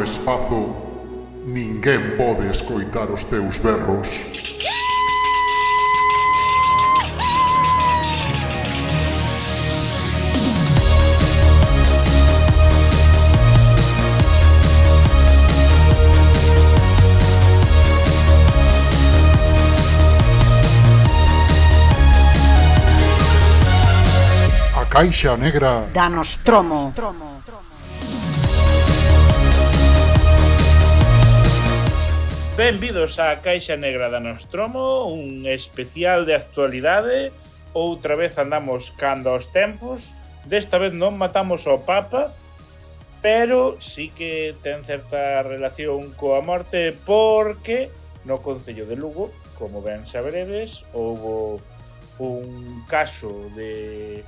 espazo, ninguén pode escoitar os teus berros. A Caixa Negra da Nostromo. Benvidos á Caixa Negra da Nostromo, un especial de actualidade. Outra vez andamos cando aos tempos. Desta vez non matamos ao Papa, pero sí que ten certa relación coa morte, porque no Concello de Lugo, como ben saberedes, houbo un caso de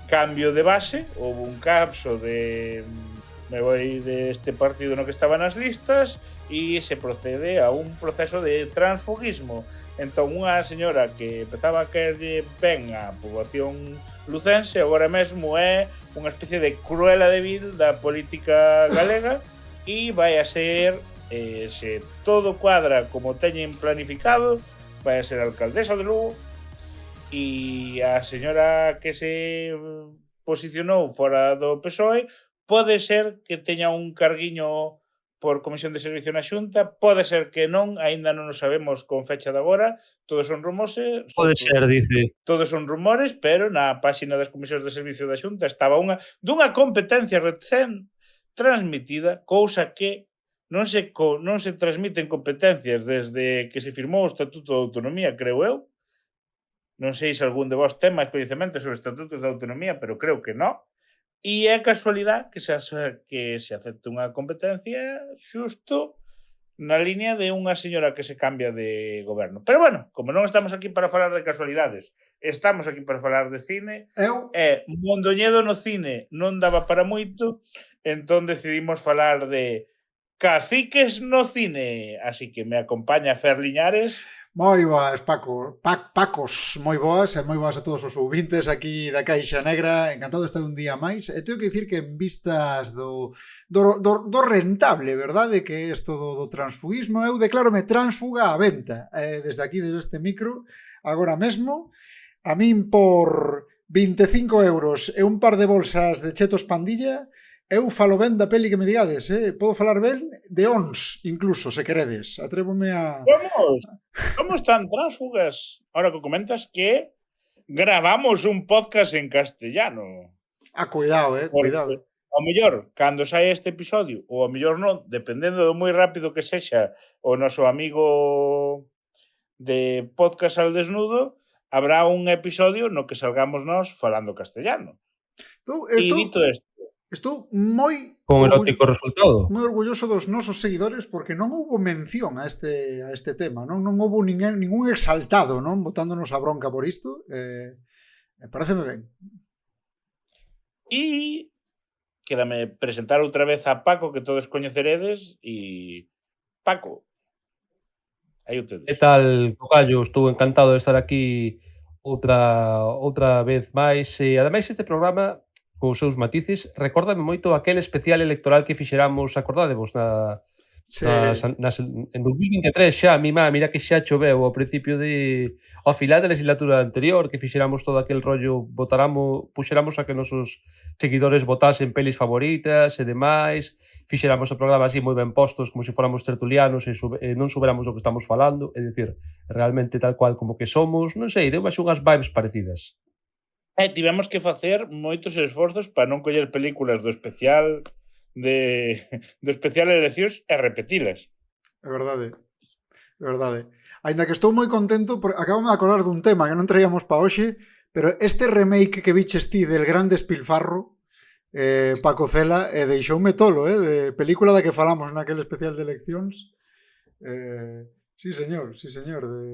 cambio de base, houbo un caso de me voi deste partido no que estaba nas listas e se procede a un proceso de transfugismo. Entón, unha señora que empezaba a caerlle ben a poboación lucense agora mesmo é unha especie de Cruella de Vil da política galega e vai a ser, se todo cuadra como teñen planificado, vai a ser alcaldesa de Lugo. E a señora que se posicionou fora do PSOE pode ser que teña un carguiño por Comisión de Servicio na Xunta, pode ser que non, aínda non o sabemos con fecha de agora, todos son rumores. Pode ser, dice. Todos son rumores, pero na páxina das Comisións de Servicio da Xunta estaba dunha competencia recén transmitida, cousa que non se transmiten competencias desde que se firmou o Estatuto de Autonomía, creo eu. Non sei se algún de vos ten máis coñecemento sobre estatutos de autonomía, pero creo que non. E é casualidade que se acepte unha competencia xusto na línea de unha señora que se cambia de goberno. Pero bueno, como non estamos aquí para falar de casualidades, estamos aquí para falar de cine, e Mondoñedo no cine non daba para moito, entón decidimos falar de caciques no cine. Así que me acompaña Fer Liñares. Moi boas, Pacos, moi boas e moi boas a todos os ouvintes aquí da Caixa Negra. Encantado de estar un día máis. E teño que dicir que en vistas do rentable, verdade, que é isto do transfugismo, eu declárome transfuga á venta. Desde aquí, desde este micro, agora mesmo, a min por 25 euros e un par de bolsas de chetos pandilla, eu falo ben da peli que me digades, podo falar ben de Ons, incluso, se queredes. Atrévome a... Como están transfugas? Ahora que comentas que gravamos un podcast en castellano. Cuidado, cuidado. Ao mellor, cando sae este episodio, ou ao mellor non, dependendo do moi rápido que sexa o noso amigo de Podcast al Desnudo, habrá un episodio no que salgamos nós falando castellano. E dito isto, estou moi con erótico resultado. Moi orgulloso dos nosos seguidores porque non houbo mención a este tema, non houbo ningún exaltado, non, botándonos a bronca por isto. Pareceme ben. E quédame presentar outra vez a Paco, que todos coñeceredes, e Paco, aí o tedes. Que tal, Cocallo? Estou encantado de estar aquí outra vez máis. E ademais este programa, cos seus matices, recórdame moito aquel especial electoral que fixeramos, acordádevos, en 2023 xa, mira que xa choveu ao principio ao final da legislatura anterior, que fixeramos todo aquel rollo, puxeramos a que nosos seguidores votasen pelis favoritas e demais, fixeramos o programa así moi ben postos, como se fóramos tertulianos e non souberamos o que estamos falando, é dicir, realmente tal cual como que somos, non sei, deu máis unhas vibes parecidas. Tivemos que facer moitos esforzos para non coller películas do especial eleccións e repetilas. É verdade. Ainda que estou moi contento, acabo de acordar dun tema que non traíamos para hoxe, pero este remake que viches ti del gran despilfarro, Paco Cela, deixoume tolo, de película da que falamos naquele especial de eleccións. Sí, señor.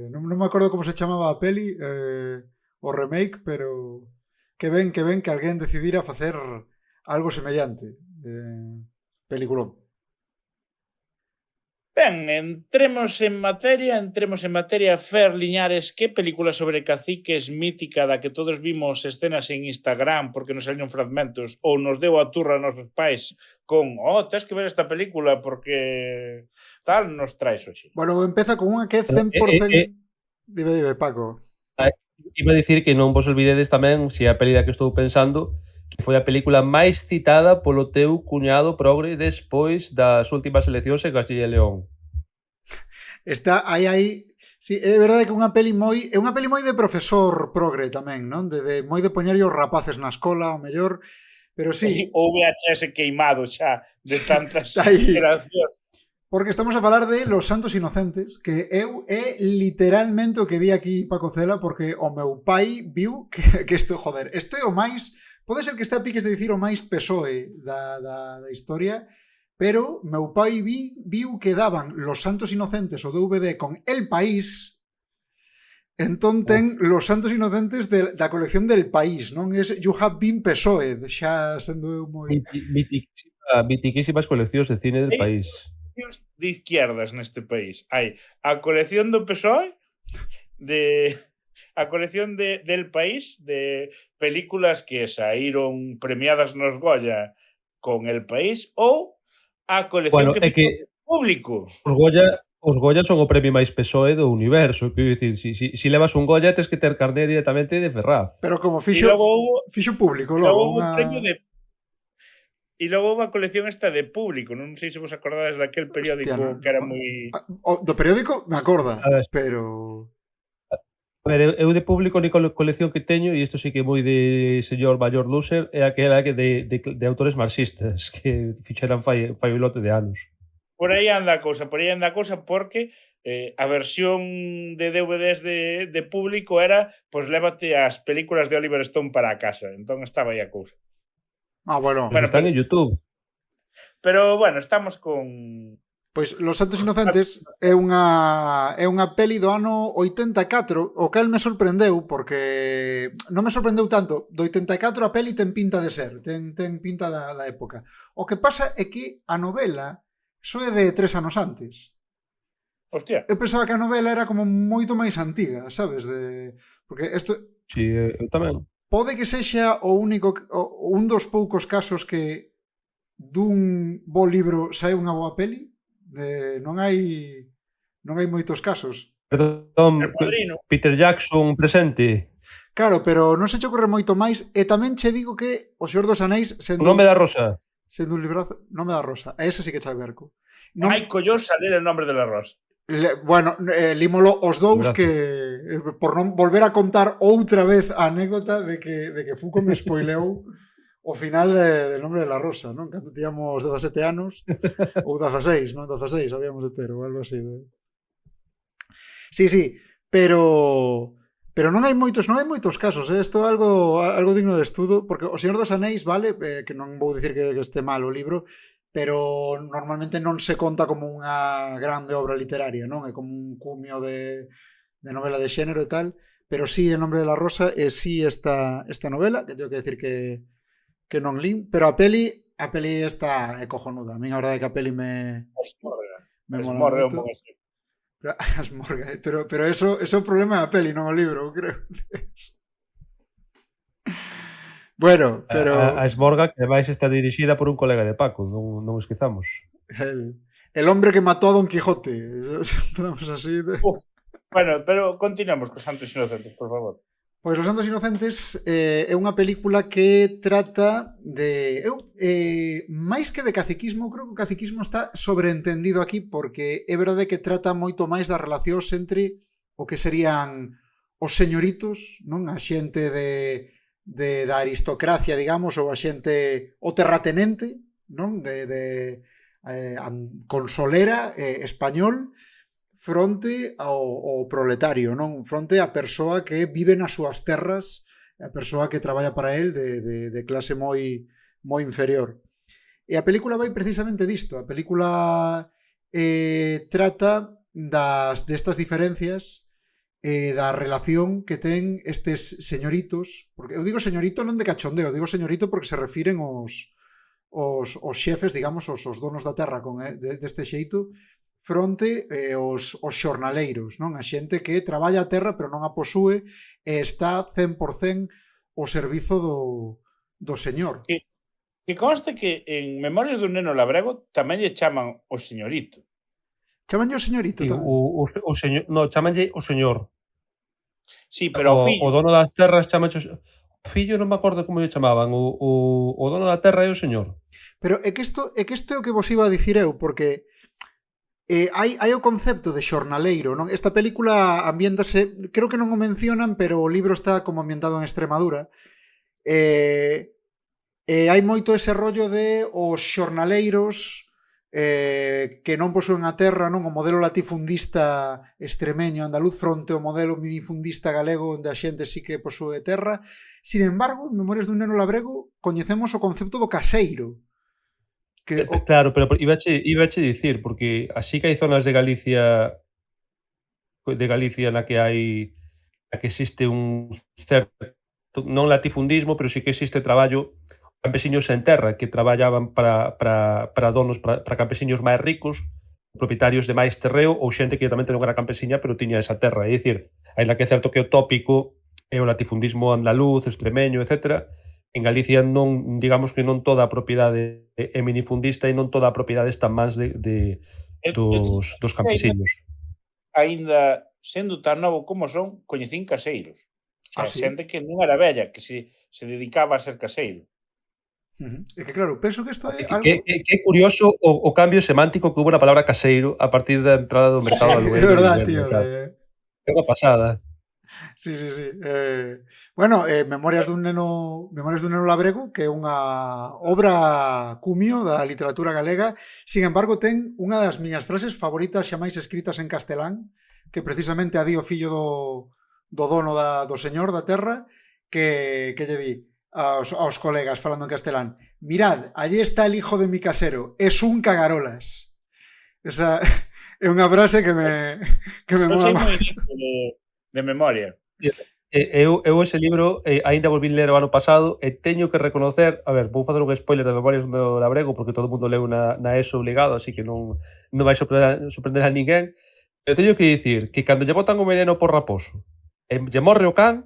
Non me acordo como se chamaba a peli, o remake, pero que ben que alguén decidira facer algo semellante. Peliculón. Ben, entremos en materia. Fer Liñares, que película sobre caciques mítica da que todos vimos escenas en Instagram porque nos salieron fragmentos ou nos deu a turra a nosos pais con tens que ver esta película porque tal nos traes hoxe? Bueno, empeza con unha que é 100%... Dime, Paco. Iba a dicir que non vos olvidedes tamén, se a peli da que estou pensando, que foi a película máis citada polo teu cuñado progre despois das últimas eleccións en Castilla e León. Está aí. Sí, é verdade que é unha peli moi de profesor progre tamén, non? De moi de poñerlle os rapaces na escola, ao mellor, pero sí. O VHS queimado xa de tantas Aí. generacións. Porque estamos a falar de Los Santos Inocentes, que é literalmente o que di aquí Paco Cela, porque o meu pai viu que isto, joder, isto é o máis, pode ser que este a piques de dicir o máis PSOE da historia, pero meu pai viu que daban Los Santos Inocentes o DVD con El País, entón ten Los Santos Inocentes da colección del País, non? Es You Have Been PSOE, xa sendo eu moi... Mitiquísimas coleccións de cine del país. De izquierdas neste país. Hai a colección do PSOE, a colección del país de películas que saíron premiadas nos Goya con El País ou a colección que público. Os Goya son o premio máis PSOE do universo, quero dicir, si levas un Goya tes que ter carné directamente de Ferraz. Pero como fixo público logo, un premio de... E logo houve a colección esta de público, non sei se vos acordades daquel periódico que era moi... Do periódico me acorda, pero... A ver, eu de público ni colección que teño, e isto sí que é moi de señor maior loser, é aquela que de autores marxistas que fixeran fai un lote de anos. Por aí anda a cousa porque a versión de DVDs de público era, pois lévate as películas de Oliver Stone para a casa, entón estaba aí a cousa. Bueno. Están en YouTube. Pero, bueno, estamos con... Pois Los Santos Inocentes é unha peli do ano 84, o cal me sorprendeu, porque non me sorprendeu tanto. Do 84 a peli ten pinta de ser, ten pinta da época. O que pasa é que a novela só é de 3 anos antes. Hostia. Eu pensaba que a novela era como moito máis antiga, sabes? Porque isto... Sí, eu tamén. Pode que sexa un dos poucos casos que dun bo libro sae unha boa peli. Non hai moitos casos. Perdón, Peter Jackson presente. Claro, pero non se che ocorre moito máis. E tamén che digo que O Señor dos Anéis sendo... O Nome da Rosa. Sendo un librazo... Nome da Rosa. A ese sí que chai verco. Hai collós a ler El Nombre de la Rosa. Bueno, límolo os dous. Gracias. Que por non volver a contar outra vez a anécdota de que Foucault me spoileou o final de Nombre de la Rosa, non? Cando tíamos 17 anos ou 16, non? 16 habíamos de ter ou algo así. Sí, pero non hai moitos casos, isto é algo digno de estudo, porque O Señor dos Anéis, vale, que non vou dicir que este mal o libro, pero normalmente non se conta como unha grande obra literaria, non? É como un cumio de novela de xénero e tal, pero sí El Nombre de la Rosa e sí esta novela, que tengo que decir que non lín, pero a peli está cojonuda. A mí a verdade é que a peli me mola moito. Pero eso é o problema da peli, non o libro, creo. Bueno, pero... A Esmorga, que ademais está dirixida por un colega de Paco, non esquezamos. El hombre que mató a Don Quijote. Estamos así de... Bueno, pero continuamos cos Santos Inocentes, por favor. Pois Los Santos Inocentes é unha película que trata de... máis que de caciquismo, creo que o caciquismo está sobreentendido aquí, porque é verdade que trata moito máis das relacións entre o que serían os señoritos, non? A xente da aristocracia, digamos, ou a xente, o terratenente, non? Consolera, español, fronte ao proletario, non? Fronte á persoa que vive nas súas terras, a persoa que traballa para el de clase moi inferior. E a película vai precisamente disto. A película trata destas diferencias da relación que ten estes señoritos, porque eu digo señorito non de cachondeo, digo señorito porque se refiren os xefes, digamos, os donos da terra deste xeito, fronte os xornaleiros, non? A xente que traballa a terra pero non a posúe e está 100% ao servizo do señor. Que conste que en Memorias dun neno labrego tamén lle chaman o señorito. Chamanlle o señorito Sí, tamén. o señor, no, chamanlle o señor. Sí, pero o O fillo. dono das terras chamanlle o fillo, non me acordo como lle chamaban, o dono da terra é o señor. Pero é que isto é o que vos iba a dicir eu, porque hai o concepto de xornaleiro, non? Esta película ambiéntase, creo que non o mencionan, pero o libro está como ambientado en Extremadura. Hai moito ese rollo de os xornaleiros que non posúen a terra, non? O modelo latifundista extremeño andaluz fronte ao modelo minifundista galego onde a xente sí que posúe terra. Sin embargo, en Memorias dun neno labrego coñecemos o concepto do caseiro. Que Claro, pero ibache dicir, porque así que hai zonas de Galicia na que existe un certo, non latifundismo, pero sí que existe traballo campesiños en terra que traballaban para donos, para campesiños máis ricos, propietarios de máis terreo ou xente que tamén non era campesiña, pero tiña esa terra. É dicir, aínda que é certo que o tópico é o latifundismo andaluz, extremeño, etcétera, en Galicia non, digamos que non toda a propiedade é minifundista e non toda a propiedade está en mans dos campesiños. Aínda sendo tan novo como son, coñecín caseiros. O sea, sí? xente que non era vella, que se dedicaba a ser caseiro. É que claro, penso que isto é algo... Que curioso o cambio semántico que hubo na palabra caseiro a partir da entrada do mercado Sí, alugueiro. de verdad, tío. É unha pasada. Sí. Bueno, Memorias dun neno labrego, que é unha obra cumio da literatura galega, sin embargo ten unha das miñas frases favoritas xamais escritas en castelán, que precisamente a di o fillo do dono do señor da terra, que lle di aos colegas falando en castelán: mirad, allí está el hijo de mi casero, es un cagarolas. Esa é unha frase que me mola moito. De memoria. Eu ese libro aínda volvín ler o ano pasado e teño que reconocer, a ver, vou facer un spoiler de Memorias do labrego porque todo o mundo leu na ESO obligado, así que non vai sorprender a ninguén, pero teño que dicir que cando lle botan o veneno por raposo e lle morre o can,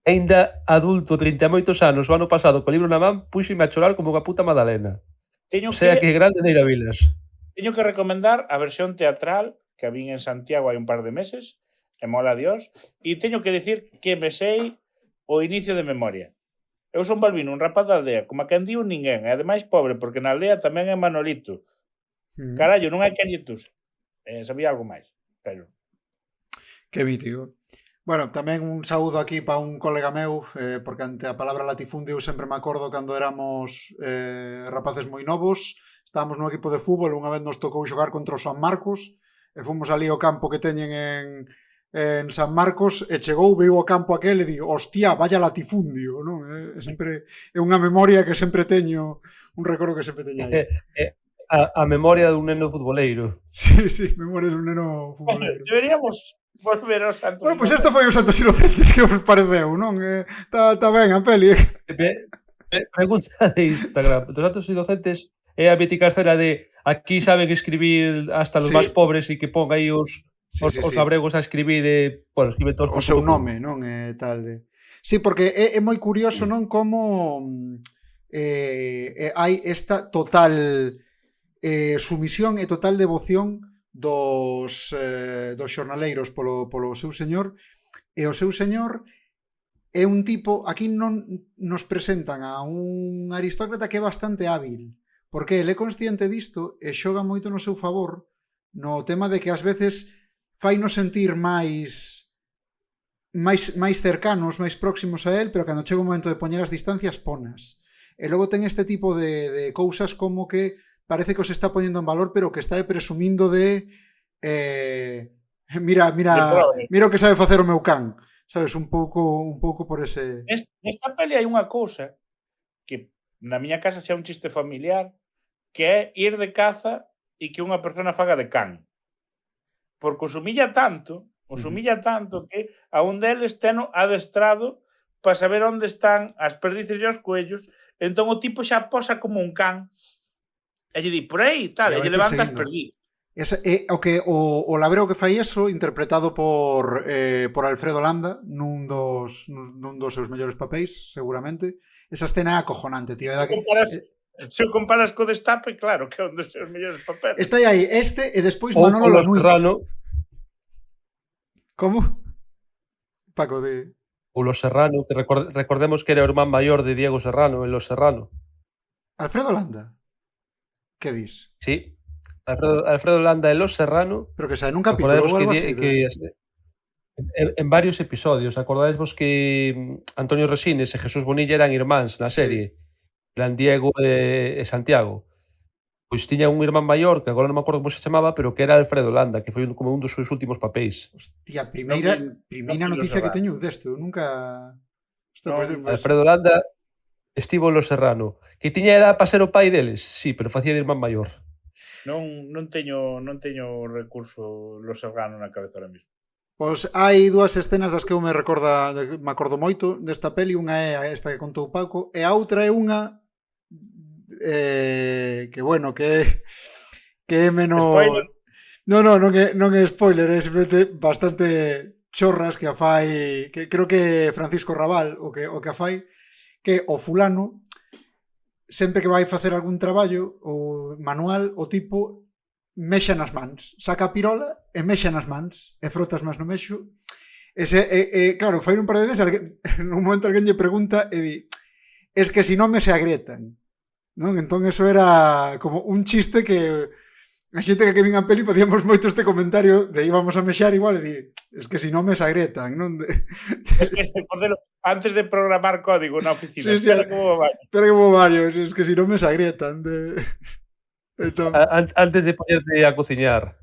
aínda adulto, 30 e moitos anos, o ano pasado, co libro na man, puxime a chorar como unha puta magdalena. O sea que grande Neira Vilas. Teño que recomendar a versión teatral que a vin en Santiago hai un par de meses, e mola a Dios, e teño que dicir que me sei o inicio de memoria. Eu son Balbino, un rapaz da aldea, como a quen di un ninguén, e ademais pobre, porque na aldea tamén é Manolito. Carallo, non hai quen lle tuse. Sabía algo máis, pero... Que mítico. Bueno, tamén un saúdo aquí para un colega meu, porque ante a palabra latifundio eu sempre me acordo cando éramos rapaces moi novos, estábamos no equipo de fútbol, unha vez nos tocou xogar contra o San Marcos, e fomos ali ao campo que teñen en San Marcos, e chegou, veiu o campo aquel e di, hostia, vaya latifundio, non? Sempre é unha memoria que sempre teño, un recordo que sempre teño aí. A memoria dun neno futboleiro. Sí, memoria dun neno futboleiro. Deberíamos volver aos Santos. Bueno, pois isto foi os Santos Inocentes que vos pareceu, non? Está ben a peli. Pregunta de Instagram. Os Santos Inocentes é a mítica escena de aquí saben escribir hasta los máis pobres e que pon aí os labregos a escribir, bueno, escriben todos o seu nome, non? Tal de... Sí, porque é moi curioso, non? Como hai esta total sumisión e total devoción dos xornaleiros polo seu señor, e o seu señor é un tipo, aquí non nos presentan a un aristócrata que é bastante hábil, porque ele é consciente disto e xoga moito no seu favor no tema de que ás veces fainos sentir máis cercanos, máis próximos a él, pero cando chega o momento de poñer as distancias, ponas. E logo ten este tipo de cousas como que parece que os está poñendo en valor, pero que está presumindo de mira o que sabe facer o meu can. Sabes, un pouco por ese... Nesta peli hai unha cousa que na miña casa xa un chiste familiar, que é ir de caza e que unha persona faga de can. Porque os humilla tanto que a un deles teno adestrado para saber onde están as perdices e os coellos, entón o tipo xa posa como un can e lle di por aí, tal, e lle levanta as perdices. O Labreo que fai eso, interpretado por Alfredo Landa, nun dos seus mellores papéis, seguramente. Esa escena é acojonante, tío. Se o comparas co Destape, claro, que é un dos seus mellores papeles. Está aí e despois Ou Manolo Los Lanuit. Serrano, Como? Paco, de... ou Los Serrano, que recordemos que era o irmán maior de Diego Serrano en Los Serrano. Alfredo Landa. Que dis? Sí. Alfredo Landa en Los Serrano. Pero que sae nun capítulo Acordadevos ou algo que así. en varios episodios, acordadevos que Antonio Resines e Jesús Bonilla eran irmáns na Sí. serie. Eran Diego e Santiago. Pois tiña un irmán maior, que agora non me acordo como se chamaba, pero que era Alfredo Landa, que foi como un dos seus últimos papéis. Hostia, primeira Non noticia que Serrano. teño desto. Nunca... Hostia, Non, Alfredo Landa estivo en Los Serrano. Que tiña edad para ser o pai deles, sí, pero facía de irmán maior. non teño recurso Los Serrano na cabeza ahora mismo. Pois hai dúas escenas das que eu me acordo moito desta peli. Unha é esta que contou Paco e a outra é unha que bueno, que é menos... Spoiler. Non é spoiler, é simplemente bastante chorras que a fai, que creo que Francisco Rabal o que a fai, que o fulano sempre que vai facer algún traballo ou manual, o tipo mexa nas mans, saca a pirola e mexa nas mans, e frotas máis no mexo. Claro, fai un par de veces, nun momento alguén lle pregunta e di, es que si non me se agrietan, non? Entón eso era como un chiste que a xente que vin a peli facíamos moito este comentario de íbamos a mexar igual e di, es que si non me se agrietan, non? Es que, antes de programar código na oficina, Sí, espera como vai. Pero que hubo varios, es que si non me se agrietan. Entón, Antes de ponerte a cociñar.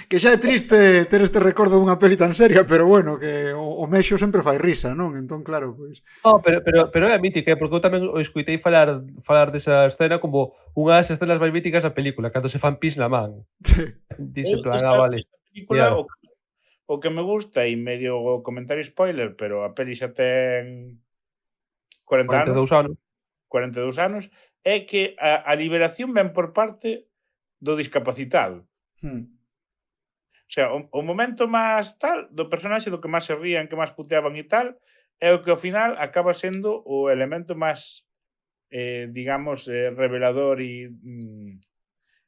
que xa é triste ter este recordo dunha peli tan seria, pero bueno, que o mexo sempre fai risa, non? Entón, claro, pois... No, pero é mítica, porque eu tamén o escoitei falar desa escena como unha das escenas máis míticas da película, cando se fan pis na man. Dice en plan, vale. Esta película, Yeah. o que me gusta, e medio comentario spoiler, pero a peli xa ten 42 anos, é que a liberación ven por parte do discapacitado. O sea, o momento máis tal do personaxe do que máis se rían, que máis puteaban e tal, é o que ao final acaba sendo o elemento máis digamos, revelador e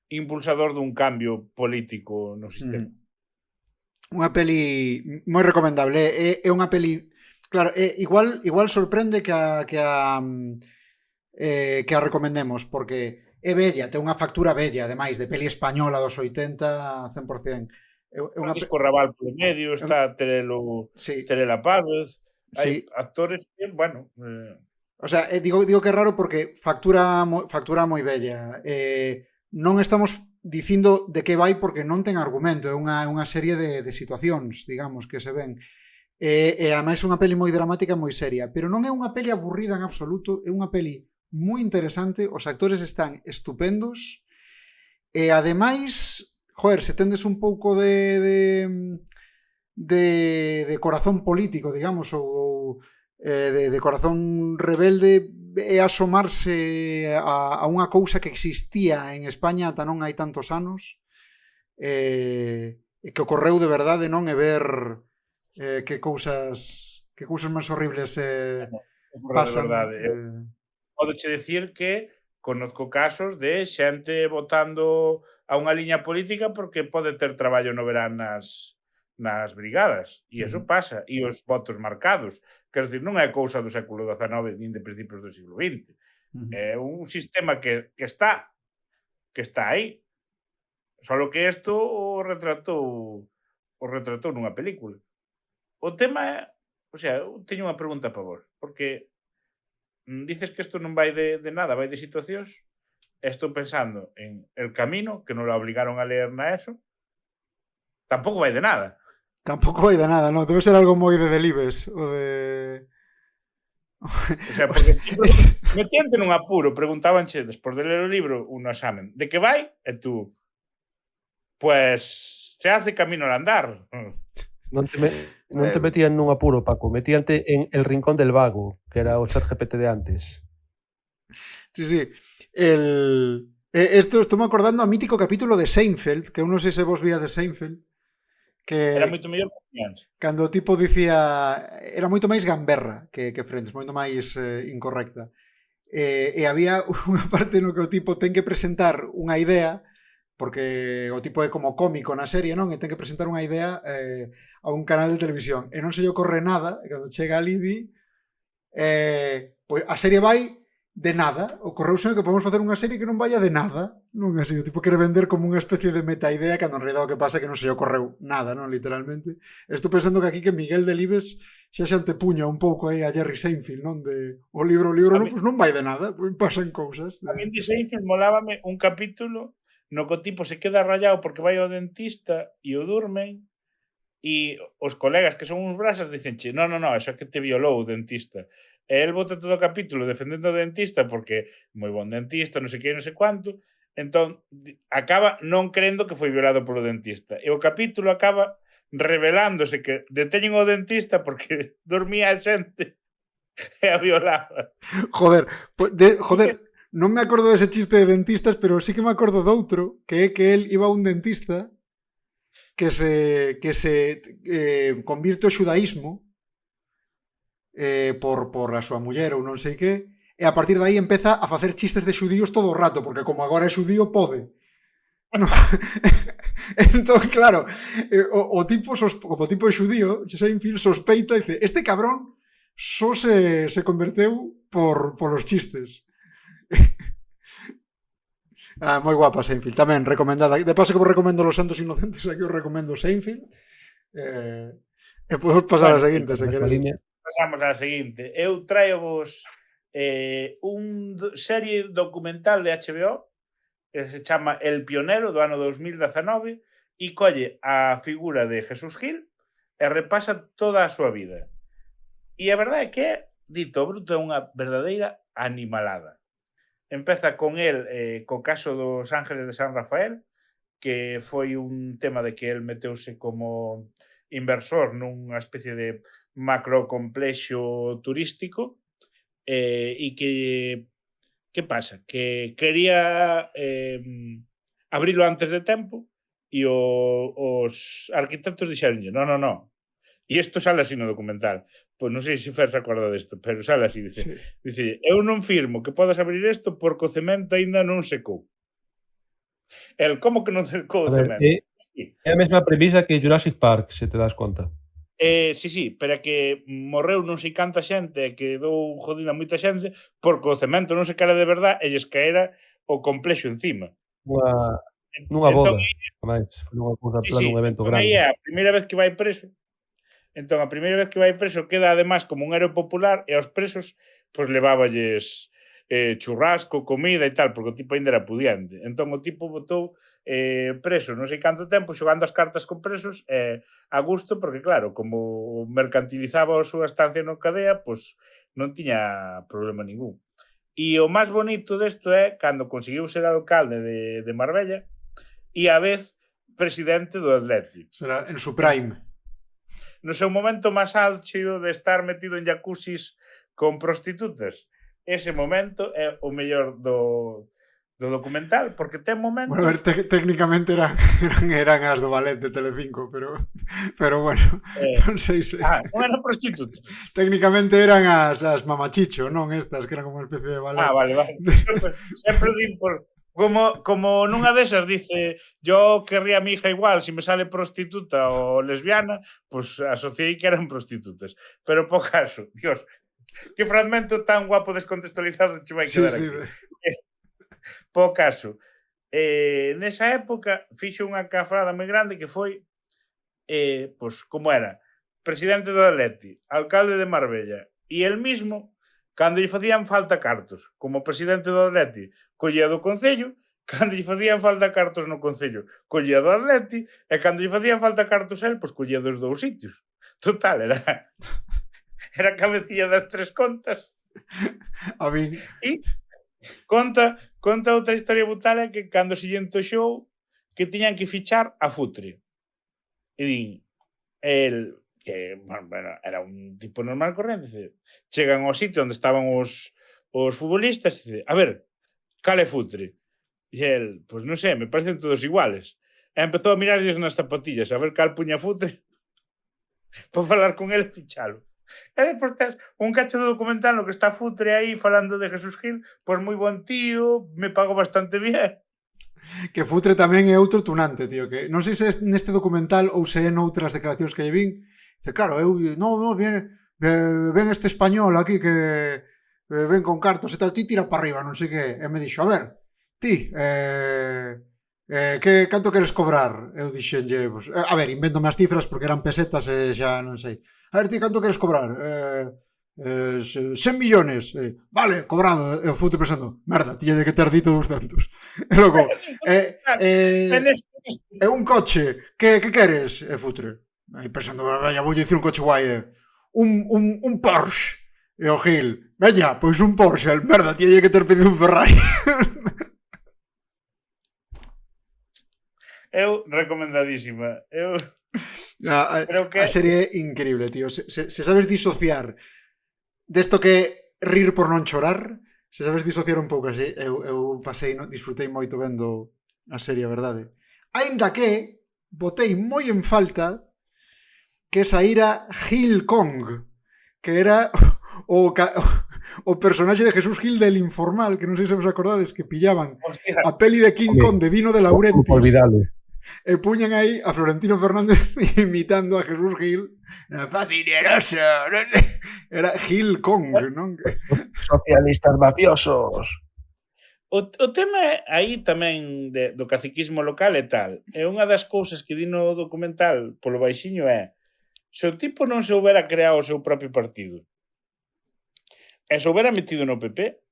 impulsador dun cambio político no sistema. Unha peli moi recomendable. É unha peli, claro, igual sorprende que a recomendemos, porque é bella, ten unha factura bella, ademais, de peli española dos 80, 100%. Francisco Rabal polo medio, está Terela Pávez, hai actores que, bueno... O sea, digo que é raro porque factura moi bella. Non estamos dicindo de que vai porque non ten argumento, é unha serie de situacións, digamos, que se ven. E ademais é unha peli moi dramática e moi seria, pero non é unha peli aburrida en absoluto, é unha peli moi interesante, os actores están estupendos, e ademais, joder, se tendes un pouco de corazón político, digamos, ou de corazón rebelde, é asomarse a unha cousa que existía en España ata non hai tantos anos, e que ocorreu de verdade, non? E ver que cousas máis horribles pasan. Podoche decir que conozco casos de xente votando a unha liña política porque pode ter traballo no verán nas brigadas, e iso pasa, e os votos marcados. Quero dicir, non é cousa do século XIX nin de principios do siglo XX. É un sistema que está aí. Solo que isto o retratou nunha película. O tema é, o sea, eu teño unha pregunta para vos, porque dices que isto non vai de nada, vai de situacións. Estou pensando en El Camino, que non la obligaron a leer na ESO. Tampouco vai de nada. Tampouco vai de nada, non? Debe ser algo moi de Delibes, o de... O sea, porque metíante nun apuro, preguntábanche, despois de ler o libro, un examen, de que vai? E tú, pues, se hace camino al andar. Non te metían nun apuro, Paco, metíante en El Rincón del Vago, que era o ChatGPT de antes. Sí. Isto estou me acordando a mítico capítulo de Seinfeld, que eu non sei se vos vía de Seinfeld, Era que moito mellor que Friends. cando o tipo dicía era moito máis gamberra que Friends, moito máis incorrecta. E había unha parte no que o tipo ten que presentar unha idea, porque o tipo é como cómico na serie, non? E ten que presentar unha idea a un canal de televisión. E non se lle ocorre nada, e cando chega ali di pois a serie vai de nada. Ocorreuse que podemos facer unha serie que non vaya de nada. Non é así, o tipo quere vender como unha especie de metaidea cando en realidad o que pasa é que non se lle ocorreu nada, non? Literalmente. Estou pensando que aquí que Miguel Delibes xa se antepuña un pouco aí a Jerry Seinfeld, non? De o libro A non, mí- pois non vai de nada, pois pasan cousas. A min de Seinfeld molábame un capítulo no que o tipo se queda rayado porque vai ao dentista e o durmen e os colegas que son uns brasas dicenche, no, eso é que te violou o dentista. E el bota todo o capítulo defendendo o dentista porque moi bon dentista, non sei que, non sei cuánto, entón acaba non crendo que foi violado polo dentista. E o capítulo acaba revelándose que deteñen o dentista porque dormía a xente e a violaba. Joder, non me acordo dese chiste de dentistas, pero sí que me acordo doutro, que é que el iba a un dentista que se convirte ao xudaísmo por a súa muller ou non sei que, e a partir de aí empeza a facer chistes de xudíos todo o rato, porque como agora é xudío, pode. No. Entón, claro, o tipo, como o tipo é xudío, Seinfeld sospeita e dice, este cabrón só se converteu por os chistes. Moi guapa Seinfeld, tamén recomendada. De paso que vos recomendo Los Santos Inocentes, aquí os recomendo Seinfeld. E podemos pasar a seguinte, se queredes. Pasamos á seguinte. Eu traio vos serie documental de HBO que se chama El Pionero, do ano 2019, e colle a figura de Jesús Gil e repasa toda a súa vida. E a verdade é que, dito bruto, é unha verdadeira animalada. Empeza con el co caso dos Ángeles de San Rafael, que foi un tema de que el meteuse como inversor nunha especie de macrocomplexo turístico e que pasa? Que quería abrilo antes de tempo e os arquitectos dixeronlle non. E isto sale así no documental. Pois non sei se Fer se acorda desto, pero sale así, Sí. dice, eu non firmo que podas abrir isto porque o cemento aínda non secou. El, como que non secou o A ver, cemento? Sí. é a mesma premisa que Jurassic Park, se te das conta. Sí, pero é que morreu non sei canta xente e quedou jodida moita xente porque o cemento non se caera de verdad e lles caera o complexo encima. Nunha Entón, boda, ademais, foi unha cousa plan un evento entón aí grande. é a primeira vez que vai preso. Entón, a primeira vez que vai preso queda además como un héroe popular e aos presos pois leváballes churrasco, comida e tal, porque o tipo ainda era pudiente. Entón o tipo botou preso non sei canto tempo xogando as cartas con presos a gusto, porque claro, como mercantilizaba a súa estancia no cadea, pois non tiña problema ningún. E o máis bonito desto é cando conseguiu ser alcalde de Marbella e a vez presidente do Atlético. Será en su prime. No seu momento máis álxido de estar metido en jacuzzis con prostitutas. Ese momento é o mellor do documental, porque ten momentos... Bueno, a ver, técnicamente eran as do ballet de Telecinco, pero bueno, non sei se... non eran prostitutas. Técnicamente eran as mamachicho, non estas, que eran como unha especie de ballet. Vale. Sempre din por... Como nunha desas dice yo querría a mi hija igual, si me sale prostituta o lesbiana, pues asociei que eran prostitutas. Pero po caso, Dios, que fragmento tan guapo descontextualizado che vai quedar aquí. Po caso, nesa época fixo unha cafrada moi grande que foi pues como era presidente do Atleti, alcalde de Marbella e el mismo, cando lle facían falta cartos como presidente do Atleti, collía do Concello, cando lle facían falta cartos no Concello, collía do Atleti, e cando lle facían falta cartos el, pois collía dos dous sitios. Total, era cabecilla das tres contas. A min... E conta outra historia brutal é que cando se lle entoxou que tiñan que fichar a Futre. E din, el, que, bueno, era un tipo normal corriente, dice, chegan ao sitio onde estaban os futbolistas e dice, a ver, cal é Futre? E el, pois non sei, me parecen todos iguales. E empezou a mirarlles nas zapatillas, a ver cal puña futre para falar con el e fichalo. E depois tes un cacho do documental no que está futre aí falando de Jesús Gil, pois moi bon tío, me pago bastante bien. Que futre tamén é outro tunante, tío, que non sei se é neste documental ou se é noutras declaracións que lle vin. Dice, claro, eu, no, ven este español aquí que ven con cartos e tal, ti tira para arriba, non sei que. E me dixo, a ver, ti, que canto queres cobrar? Eu dixenlle, pues, a ver, invéntome as cifras porque eran pesetas e xa non sei. A ver, ti, canto queres cobrar? 100 millones. Vale, cobrado. Eu fui pensando, merda, tiña de que ter dito 200. E logo, é un coche, que queres? E futre. E pensando, vaya, vou dicir un coche guai, un Porsche. E o Gil, veña, pois un Porsche, el merda, tiña que ter pedido un Ferrari. Eu, recomendadísima. Creo que a serie é increíble, tío. Se sabes disociar desto que rir por non chorar, se sabes disociar un pouco así, eu pasei, disfrutei moito vendo a serie, a verdade. Ainda que botei moi en falta que saíra Gil Kong, que era o personaxe de Jesús Gil del Informal, que non sei se vos acordades, que pillaban a peli de King Kong de Dino de Laurentiis. Olvidalo. E puñan aí a Florentino Fernández imitando a Jesús Gil. Era fascineroso. Era Gil Kong, non? Socialistas mafiosos. O tema aí tamén do caciquismo local e tal. E unha das cousas que di no documental polo baixiño é se o tipo non se houbera creado o seu propio partido e se houbera metido no PP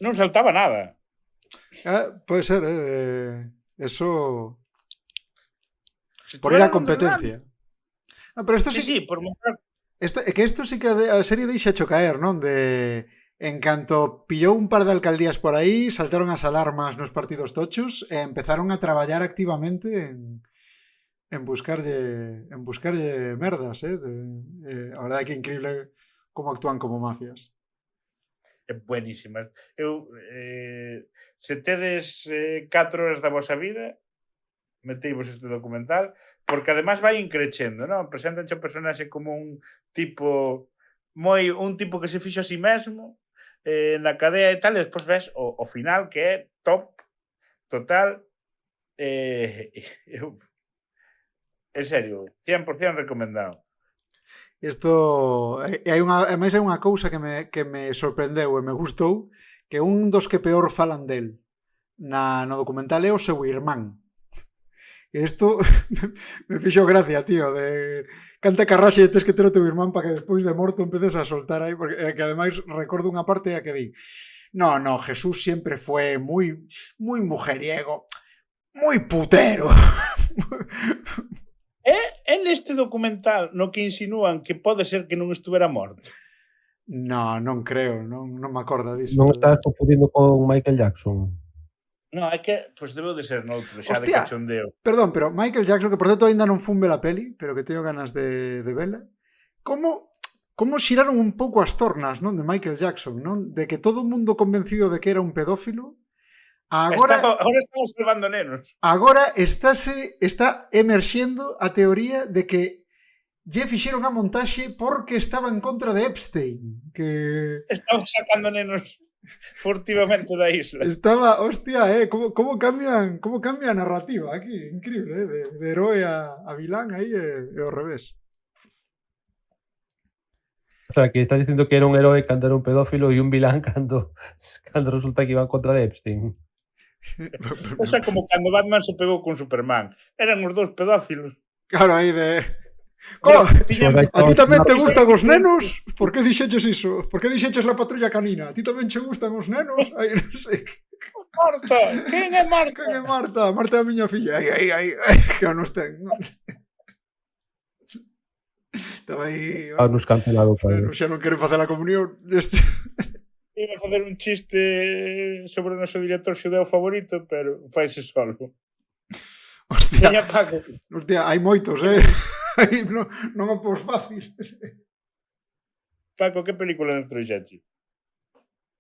non saltaba nada. Pode ser, eso por ir a competencia. Pero isto sí, por mostrar. Isto sí que a serie deixa cho caer, non? En canto pillou un par de alcaldías por aí, saltaron as alarmas nos partidos tochos e empezaron a traballar activamente en buscarlle merdas, a verdade é que é increíble como actúan como mafias. É buenísimas. Se tedes 4 horas da vosa vida, meteivos este documental, porque además vai increchendo, non? Presentanche o personaxe como un tipo que se fixo a si mesmo na cadea e tal, e despois ves o final que é top, total. En serio, 100% recomendado. Isto hai unha cousa que me sorprendeu e me gustou, que un dos que peor falan del no documental é o seu irmán. E isto me fixo gracia, tío, de canta carraxe tes que ter o teu irmán para que despois de morto empeces a soltar aí, porque que ademais recordo unha parte a que di no, Jesús siempre fue muy mujeriego, muy putero. É neste documental no que insinúan que pode ser que non estuvera morto? Non creo, non me acordo disso. Non estás confundindo con Michael Jackson? Non, é que, pois debeu de ser noutro, xa de cachondeo. Perdón, pero Michael Jackson, que por certo ainda non fun ver a peli, pero que teño ganas de vela, como xiraron un pouco as tornas, non, de Michael Jackson, non? De que todo o mundo convencido de que era un pedófilo, agora estamos salvando nenos. Agora está emerxendo a teoría de que lle fixeron a montaxe porque estaba en contra de Epstein, que estaba sacando nenos furtivamente da isla. Estaba, hostia, como cambia a narrativa aquí, increíble, de heroe a vilán aí e ao revés. O sea, que estás dicindo que era un heroe cando era un pedófilo e un vilán cando resulta que iba en contra de Epstein. O sea, como cando Batman se pegou con Superman. Eran os dous pedófilos. Claro, aí de... A ti tamén te gustan os nenos? Por que dixeches iso? Por que dixeches la patrulla canina? A ti tamén che gustan os nenos? Aí, non sei. Marta! Quen é Marta? Quen é Marta? Marta é a miña filla. Ai, que nos ten. Estaba aí... nos cancelado, padre. Xa non queren facer a comunión. Iba a facer un chiste sobre o noso director xudeu favorito, pero faise solo. Hostia, hai moitos, Aí non o pos fácil. Paco, que película nos trouxeche?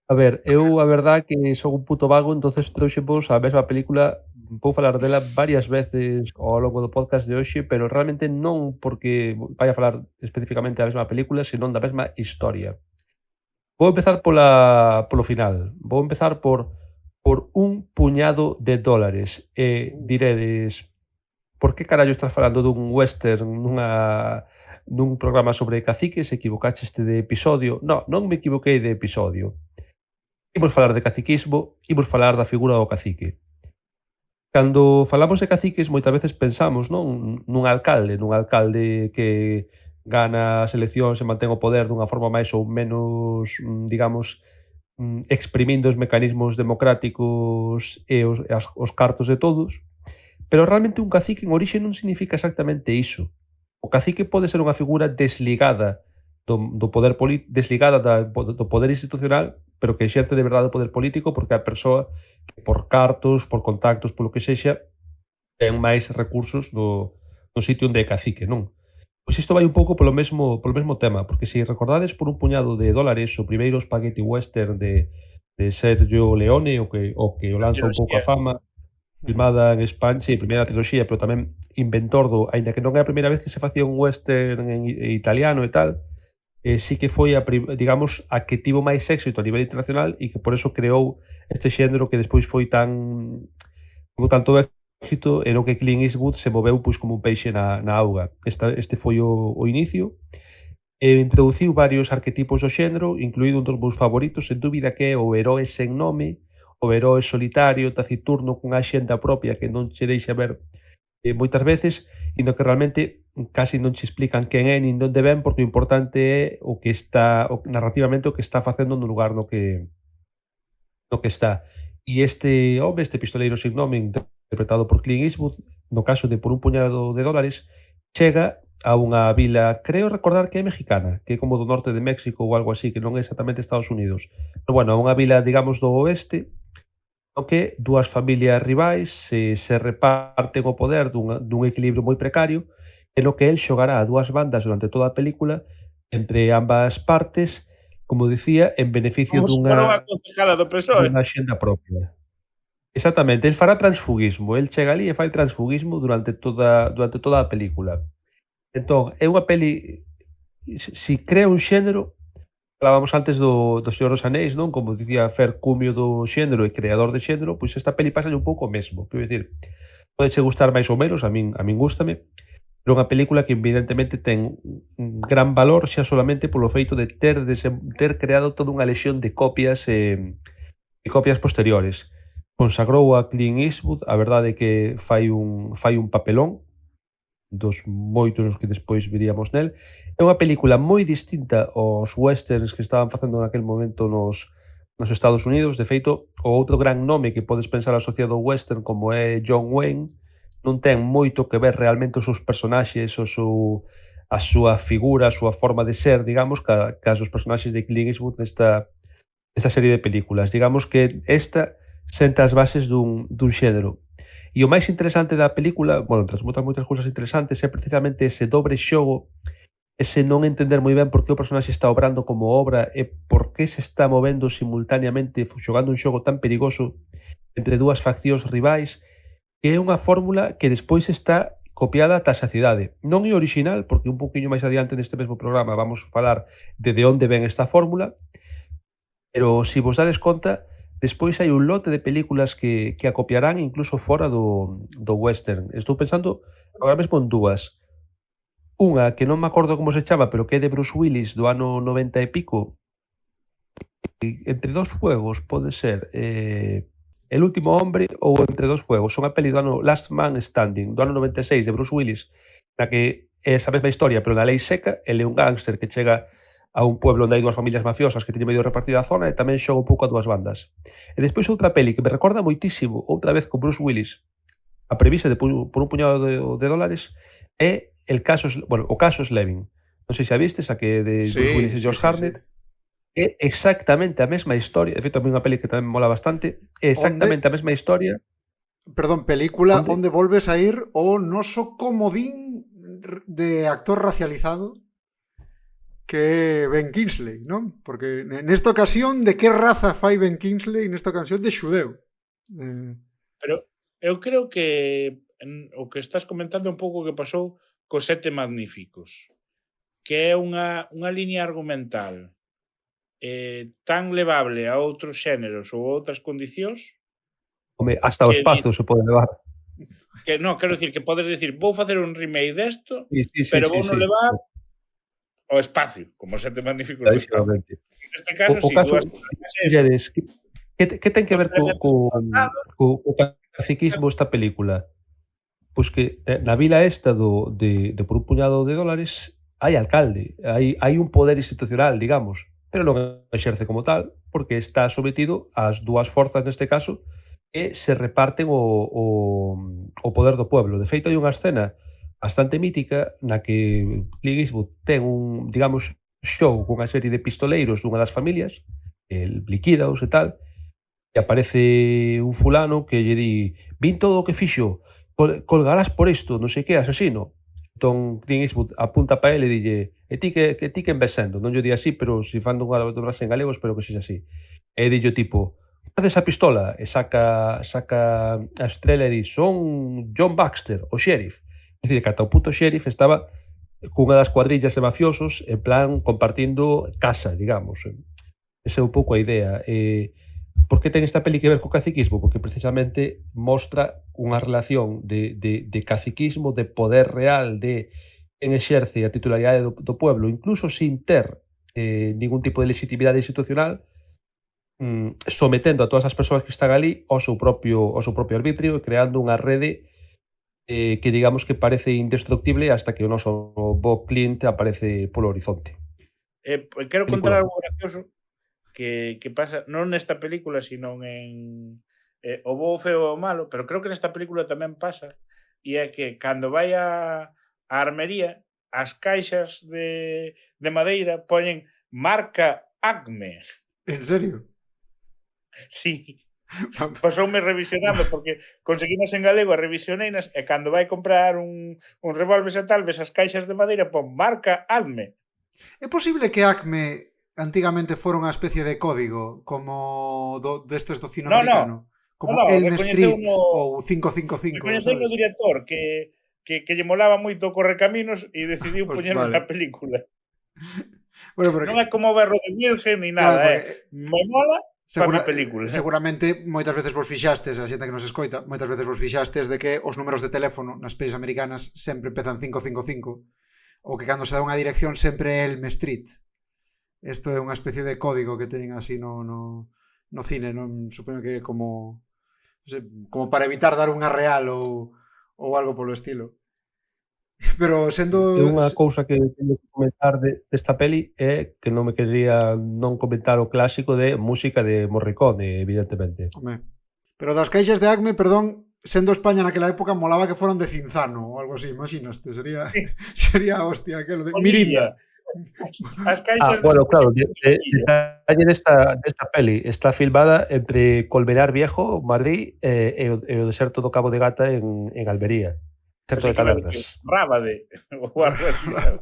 A ver, eu a verdade que son un puto vago, entonces trouxemos a mesma película, vou falar dela varias veces ao longo do podcast de hoxe, pero realmente non porque vai a falar especificamente da mesma película, senón da mesma historia. Vou empezar polo final. Vou empezar por un puñado de dólares e diredes: "Por que carallo estás falando dun western nun programa sobre caciques? Equivocacheste de episodio". No, non me equivoquei de episodio. Imos falar de caciquismo, imos falar da figura do cacique. Cando falamos de caciques moitas veces pensamos, non, nun alcalde que gana as eleccións e mantén o poder dunha forma máis ou menos, digamos, exprimindo os mecanismos democráticos e os cartos de todos, pero realmente un cacique en orixe non significa exactamente iso. O cacique pode ser unha figura desligada do poder desligada do poder institucional, pero que exerce de verdade o poder político porque a persoa que por cartos, por contactos, polo que sexa, ten máis recursos no sitio onde é cacique, non? Pois isto vai un pouco polo mesmo tema, porque se recordades por un puñado de dólares o primeiro spaghetti western de Sergio Leone, o que o A lanza un pouco a triloxía. fama, filmada en España, sí, primeira triloxía, pero tamén inventor aínda que non é a primeira vez que se facía un western en italiano e tal, sí que foi digamos, a que tivo máis éxito a nivel internacional e que por eso creou este xénero que despois foi tivo tanto éxito e no que Clint Eastwood se moveu pois como un peixe na auga. Este foi o inicio e introduciu varios arquetipos do xénero, incluído un dos meus favoritos, sen dúbida, que é o heroe sen nome, o heroe solitario, taciturno, cunha axenda propia que non che deixa ver moitas veces, e no que realmente casi non che explican quen é nin onde ven, porque o importante é o que está narrativamente o que está facendo no lugar no que está. E este home, este pistoleiro sin nome, interpretado por Clint Eastwood, no caso de Por un puñado de dólares, chega a unha vila, creo recordar que é mexicana, que é como do norte de México ou algo así, que non é exactamente Estados Unidos. Pero bueno, a unha vila, digamos, do oeste, no que dúas familias rivais se reparten o poder dun equilibrio moi precario, e no que el xogará a dúas bandas durante toda a película entre ambas partes, como dicía, en beneficio Como se fora unha concejala do PSOE. dunha axenda propia. Exactamente, el fará transfuguismo, el chega ali e fai transfuguismo durante toda a película. Entón, é unha peli, si crea un xénero, falábamos antes do Señor dos Anéis, non? Como dicía Fer, cumio do xénero e creador de xénero, pois esta peli pásalle un pouco o mesmo. Quero dicir, podeche gustar máis ou menos, a min gústame, pero unha película que evidentemente ten un gran valor xa solamente polo feito de ter creado toda unha lexión de copias e copias posteriores. Consagrou a Clint Eastwood, a verdade é que fai un papelón dos moitos os que despois viríamos nel. É unha película moi distinta aos westerns que estaban facendo naquel momento nos Estados Unidos. De feito, o outro gran nome que podes pensar asociado ao western como é John Wayne, non ten moito que ver realmente os seus personaxes, a súa figura, a súa forma de ser, digamos, cas os personaxes de Clint Eastwood nesta serie de películas. Digamos que esta senta as bases dun xénero. E o máis interesante da película, bueno, entre as moitas cousas interesantes, é precisamente ese dobre xogo, ese non entender moi ben por que o personaxe está obrando como obra e por que se está movendo simultaneamente xogando un xogo tan perigoso entre dúas faccións rivais, que é unha fórmula que despois está copiada ata a saciedade. Non é original, porque un poquinho máis adiante neste mesmo programa vamos falar de onde ven esta fórmula, pero se vos dades conta, despois hai un lote de películas que a copiarán incluso fora do western. Estou pensando agora mesmo en dúas. Unha que non me acordo como se chama, pero que é de Bruce Willis do ano 90 e pico. Entre dos fuegos pode ser El último hombre ou Entre dos fuegos. Son a peli do ano Last Man Standing, do ano 96, de Bruce Willis, na que é esa mesma historia, pero na lei seca. Ele é un gángster que chega a un pueblo onde hai dúas familias mafiosas que teñen medio repartida a zona e tamén xoga un pouco a dúas bandas. E despois outra peli que me recorda moitísimo, outra vez con Bruce Willis, a premisa de Por un puñado de dólares, é o caso Slevin. Non sei se a vistes, a que de Bruce Willis e Josh Hartnett. É exactamente a mesma historia. De feito, a mí unha peli que tamén me mola bastante. É exactamente a mesma historia. Perdón, película onde volves a ir o noso comodín de actor racializado, que é Ben Kingsley, non? Porque nesta ocasión, de que raza fai Ben Kingsley? Nesta ocasión de xudeu. Pero eu creo que o que estás comentando é un pouco o que pasou cos Sete Magníficos, que é unha liña argumental tan levable a outros xéneros ou outras condicións Home, hasta o que espazo se pode levar. quero dicir que podes dicir vou facer un remake desto, Sí, pero vou non levar ao espacio, como os Sete Magníficos do espacio. Clarísimamente. Neste caso, O si caso, dúas Migueles, que ten que ver co caciquismo esta película? Pois que na vila esta de por un puñado de dólares hai alcalde, hai un poder institucional, digamos, pero non exerce como tal, porque está sometido ás dúas forzas neste caso que se reparten o poder do pueblo. De feito, hai unha escena bastante mítica na que Clint Eastwood ten un, digamos, show cunha serie de pistoleiros dunha das familias, el liquídaos e tal, e aparece un fulano que lle di: "Vin todo o que fixo, colgarás por isto, non sei que, asesino". Entón Clint Eastwood apunta pa ele e dille: "E ti que ves sendo?". Non lle di así, pero se fan dunha dobraxe en galego, espero que sexa así. E dille o tipo: "Hades a pistola", e saca a estrela e di: "Son John Baxter, o xerif". É dicir, que ata o puto xerif estaba cunha das cuadrillas de mafiosos, en plan, compartindo casa, digamos. Esa é un pouco a idea. Por que ten esta peli que ver co caciquismo? Porque precisamente mostra unha relación de caciquismo, de poder real, de quen exerce a titularidade do pueblo, incluso sin ter ningún tipo de legitimidade institucional, sometendo a todas as persoas que están ali ao seu propio arbitrio e creando unha rede que digamos que parece indestructible hasta que o noso bo Clint aparece polo horizonte. Quero contar Película. algo gracioso que pasa non nesta película, sino en O bo, o feo e o malo, pero creo que nesta película tamén pasa, e é que cando vai á armería, as caixas de madeira poñen marca Acme. En serio? Sí. Pasoume revisionando porque conseguimos en galego e revisioneinas e cando vai comprar un revólver e tal, ves as caixas de madeira pon marca Acme. É posible que Acme antigamente fora unha especie de código como destes do cine americano? Como Elm Street ou 555, Recoñeceu o sabes? director que lle molaba moito o Correcaminos e decidiu Pues poñelo vale. na película. Bueno, porque, Non é como Berro de Virgen ni claro, nada, porque me mola para a película. seguramente moitas veces vos fixastes, a xente que nos escoita, moitas veces vos fixastes de que os números de teléfono nas pelis americanas sempre empezan 555 ou que cando se dá unha dirección sempre é Elm Street. Isto é unha especie de código que teñen así no cine, non supoño que como como para evitar dar unha real ou algo polo estilo. Pero sendo E unha cousa que teño que comentar desta peli é que non me quería non comentar o clásico de música de Morricone, evidentemente. home, pero das caixas de Acme, perdón, sendo España naquela época molaba que foran de Cinzano ou algo así, imaginaste, sería hostia aquelo de Mirinda. As caixas Bueno, claro, detalle desta peli está filmada entre Colmenar Viejo, Madrid, e o deserto do Cabo de Gata en Almería. Deserto de Tabernas. Rábade.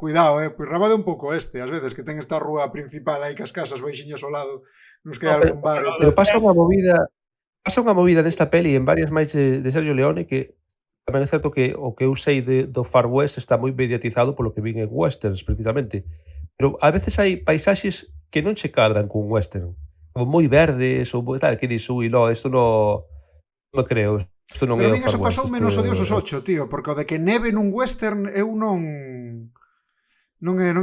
Cuidado, pois rabade un pouco ás veces que ten esta rúa principal aí cas casas baixiñas ao lado, nos que hai algún bar e Pero tal. pasa unha movida nesta peli en varias máis de Sergio Leone que tamén é certo que o que eu sei do Far West está moi mediatizado polo que vin en westerns, precisamente. Pero a veces hai paisaxes que non che cadran cun western. Como moi verdes ou moi tal, que dis, ui, no, isto non me creo. Isto non Pero é o min Far eso West. pasou menos odiosos 8, tío, porque o de que neve nun western eu non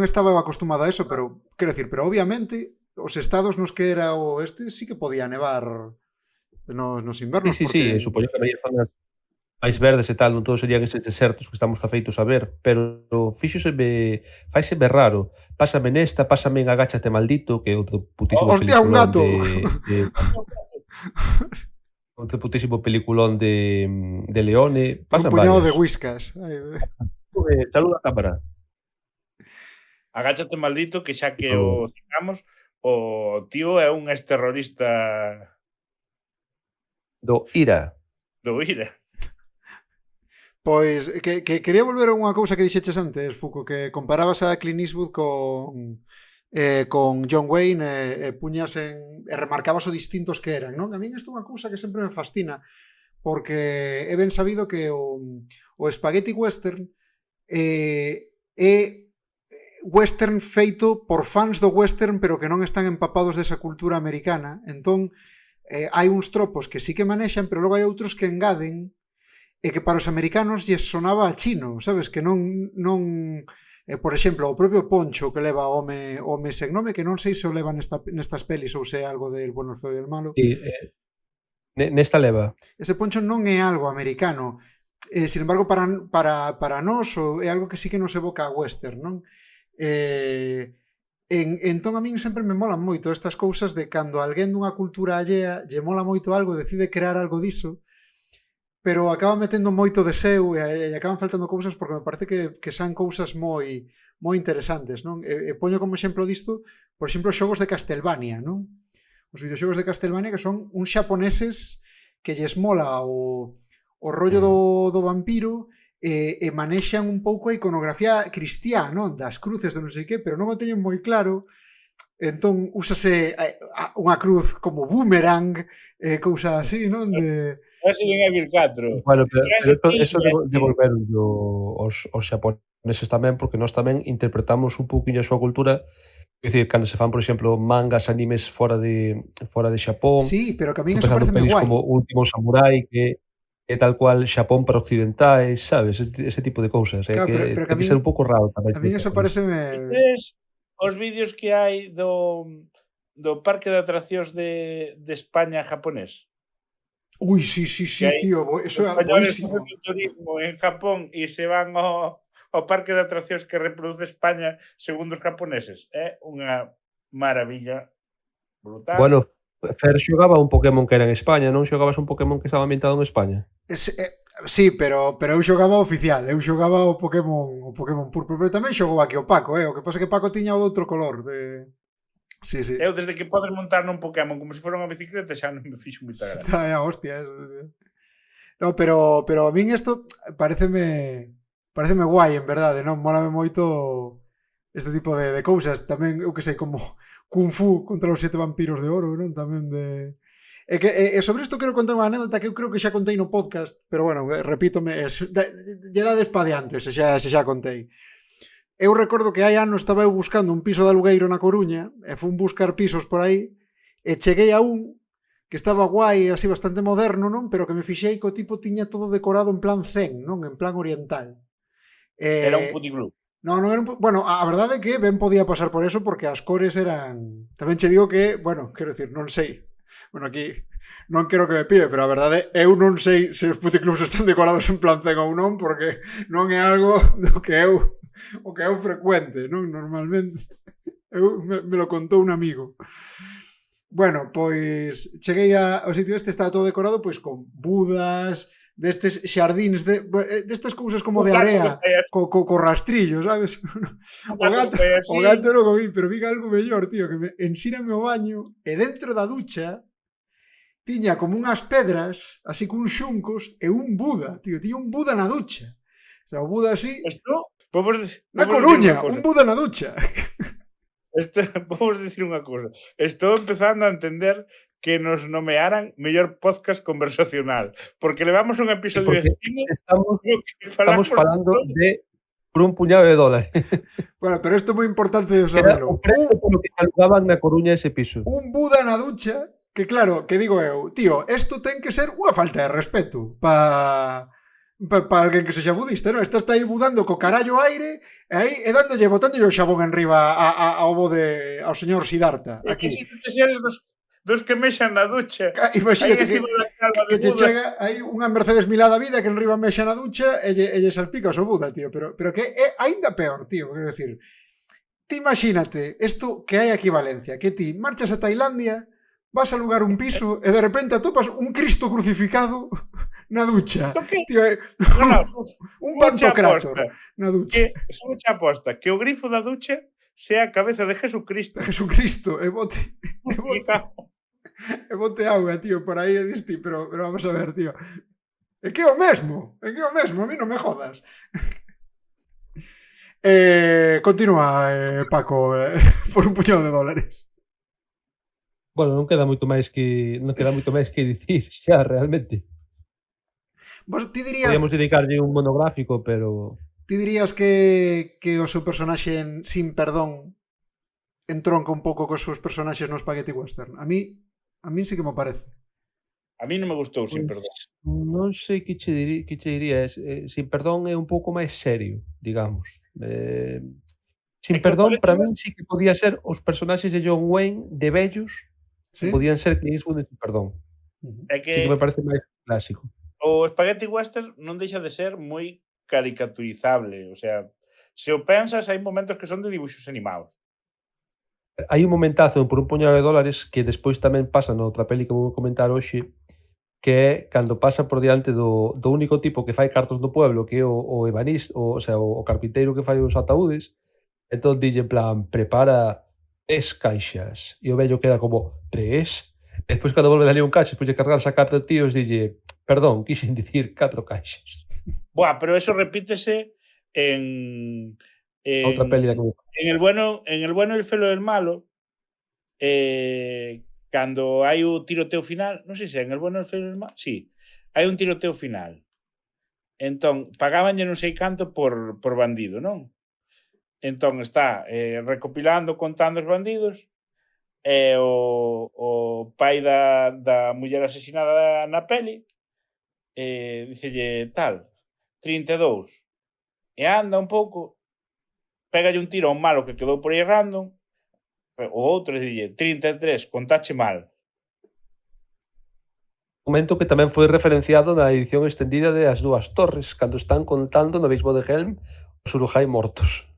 estaba acostumado a eso, pero quero decir, pero obviamente os estados nos que era o sí que podía nevar nos invernos, Sí, porque supoño que había zonas máis verdes e tal, non todos serían eses desertos que estamos afeitos a ver, pero faiseme raro. Pásame nesta, pásame en Agáchate maldito, que é outro putísimo hostia, un peliculón gato. outro putísimo peliculón de Leone. Un Pasan puñado de varias. whiskas. Saluda a cámara. Agáchate maldito, que xa que o citamos, o tío é un exterrorista Do Ira. do IRA. Pois, que quería volver a unha cousa que dixeches antes, Fuco, que comparabas a Clint Eastwood con John Wayne e puñas e remarcabas o distintos que eran, non? A min isto é unha cousa que sempre me fascina, porque é ben sabido que o spaghetti western é western feito por fans do western pero que non están empapados desa cultura americana. Entón, hai uns tropos que sí que manexan, pero logo hai outros que engaden e que para os americanos lles sonaba a chino, sabes? Que non por exemplo, o propio Poncho que leva home sen nome, que non sei se o leva nestas pelis ou se é algo del bueno, el feo e el malo. E, nesta leva. Ese Poncho non é algo americano. Sin embargo, para nós é algo que sí que nos evoca a western, non? Entón a min sempre me molan moito estas cousas de cando alguén dunha cultura allea lle mola moito algo, decide crear algo diso, pero acaba metendo moito de seu e acaban faltando cousas porque me parece que son cousas moi interesantes, non? E poño como exemplo disto, por exemplo, os xogos de Castlevania, non? Os videoxogos de Castlevania que son uns xaponeses que lles mola o rollo do vampiro e manexan un pouco a iconografía cristiá, non? Das cruces de non sei que, pero non o teñen moi claro. Entón, úsase unha cruz como boomerang, cousa así, non? Resident Evil 4. Bueno, pero eso devolveron os xaponeses tamén, porque nós tamén interpretamos un pouquiño a súa cultura. É dicir, cando se fan, por exemplo, mangas, animes fora de Xapón, Sí, pero que a min eso pensando parece pelis guai. como Último Samurai, que é tal cual Xapón para occidentais, sabes? Ese tipo de cousas. Claro, Que pero que a ten que min- ser un pouco raro tamén. A min eso pareceme... Tes os vídeos que hai do parque de atraccións de España japonés. Ui, sí, Que hai tío, eso é españoles boísimo. facendo turismo en Japón e se van ao parque de atraccións que reproduce España segundo os japoneses. É unha maravilla brutal. Bueno, Fer xogaba un Pokémon que era en España, non xogabas un Pokémon que estaba ambientado en España? Sí, pero eu xogaba o oficial, eu xogaba o Pokémon Purple, pero tamén xogou aquí o Paco, o que pasa é que Paco tiña o de outro color, Sí. Eu desde que podes montar nun Pokémon como se fora unha bicicleta xa non me fixo moita gracia. Está a hostia eso. No, pero a min isto pareceme guai, en verdade, non? Mólame moito este tipo de cousas. Tamén, eu que sei, como Kung Fu contra os 7 vampiros de oro, non? Tamén de... E sobre isto quero contar unha anécdota que eu creo que xa contei no podcast, pero bueno, repítome, lle dades pa de antes, se xa contei. Eu recordo que hai anos estaba eu buscando un piso de alugueiro na Coruña e fun buscar pisos por aí e cheguei a un que estaba guai, así bastante moderno, non? Pero que me fixei que o tipo tiña todo decorado en plan zen, non? En plan oriental. Era un puticlub. Non era un... Bueno, a verdade é que ben podía pasar por eso porque as cores eran... Tamén che digo que, bueno, quero dicir, non sei. Bueno, aquí non quero que me pide, pero a verdade eu non sei se os puticlubs están decorados en plan zen ou non, porque non é algo do que eu frecuente, non? Normalmente me lo contou un amigo. Bueno, pois cheguei ao sitio estaba todo decorado pois con budas, destes xardíns destas cousas como de area co rastrillo, sabes? O gato non o vi, pero vi algo mellor, tío, que ensíname o baño e dentro da ducha tiña como unhas pedras así con xuncos e un Buda, tío, tiña un Buda na ducha. O sea, o Buda así... Na Coruña, un Buda na ducha. Vamos decir unha cousa. Estou empezando a entender que nos nomearan mellor podcast conversacional, porque levamos un episodio de cine. Estamos falando de por un puñado de dólares. Bueno, pero isto é moi importante de saberlo. O precio polo que alugaban na Coruña ese piso. Un Buda na ducha, que claro, que digo eu, tío, isto ten que ser unha falta de respeto para alguén que sexa budista, non? Está aí budando co carallo aire e aí botándolle o xabón enriba ao señor Siddhartha aquí. Dos que mexan na ducha. Imagínate que che chega aí unha Mercedes Milá da vida que enriba mexa na ducha e lle salpica o Buda, tío, pero que é aínda peor, tío, quero decir. Ti imagínate isto que hai aquí en Valencia, que ti marchas a Tailandia, vas a alugar un piso e de repente atopas un Cristo crucificado na ducha. Tío, un pantocrátor na ducha. Son xa aposta que o grifo da ducha sea a cabeza de Jesucristo. Jesucristo, e bote auga, tío, por aí disti, pero vamos a ver, tío. É que é o mesmo, a mí non me jodas. Continúa, Paco, por un puñado de dólares. Bueno, non queda moito máis que dicir xa realmente. Vos ti Podíamos dedicarlle un monográfico, pero dirías que o seu personaxe sin perdón entronca un pouco cos seus personaxes no Spaghetti Western. A mí sí que me parece. A mí non me gustou, sin perdón. non sei que che diría, Sin perdón é un pouco máis serio, digamos. Sin É que o perdón, para Spaghetti min sí que podía ser os personaxes de John Wayne de vellos, Sí? podían ser Clint Eastwood de Sin perdón. É Sí que me que parece máis clásico. o Spaghetti Western non deixa de ser moi caricaturizable, o sea, se o pensas, hai momentos que son de dibuixos animados. Hai un momentazo en Por un puñado de dólares que despois tamén pasa noutra peli que vou comentar hoxe, que é cando pasa por diante do único tipo que fai cartos no pueblo, que é o ebanista, o sea, o carpinteiro que fai os ataúdes. Entón dille en plan, prepara 3 caixas. E o vello queda como, 3? Despois cando volve dali un caixo, despois de cargarse a 4 tíos, dille, perdón, quixen dicir 4 caixas. Buah, pero eso repítese en A outra peli da que en el bueno, el feo e el malo, cando hai o tiroteo final, non sei se en el bueno, el feo e el malo, sí, hai un tiroteo final. Entón, pagábanlle non sei canto por bandido, non? Entón está recopilando, contando os bandidos, e o pai da muller asesinada na peli dicelle tal, 32, e anda un pouco, pégalle un tiro a un malo que quedou por aí random, o outro dille 33, contache mal. momento que tamén foi referenciado na edición extendida de As Dúas Torres, cando están contando no Abismo de Helm os Urujai mortos.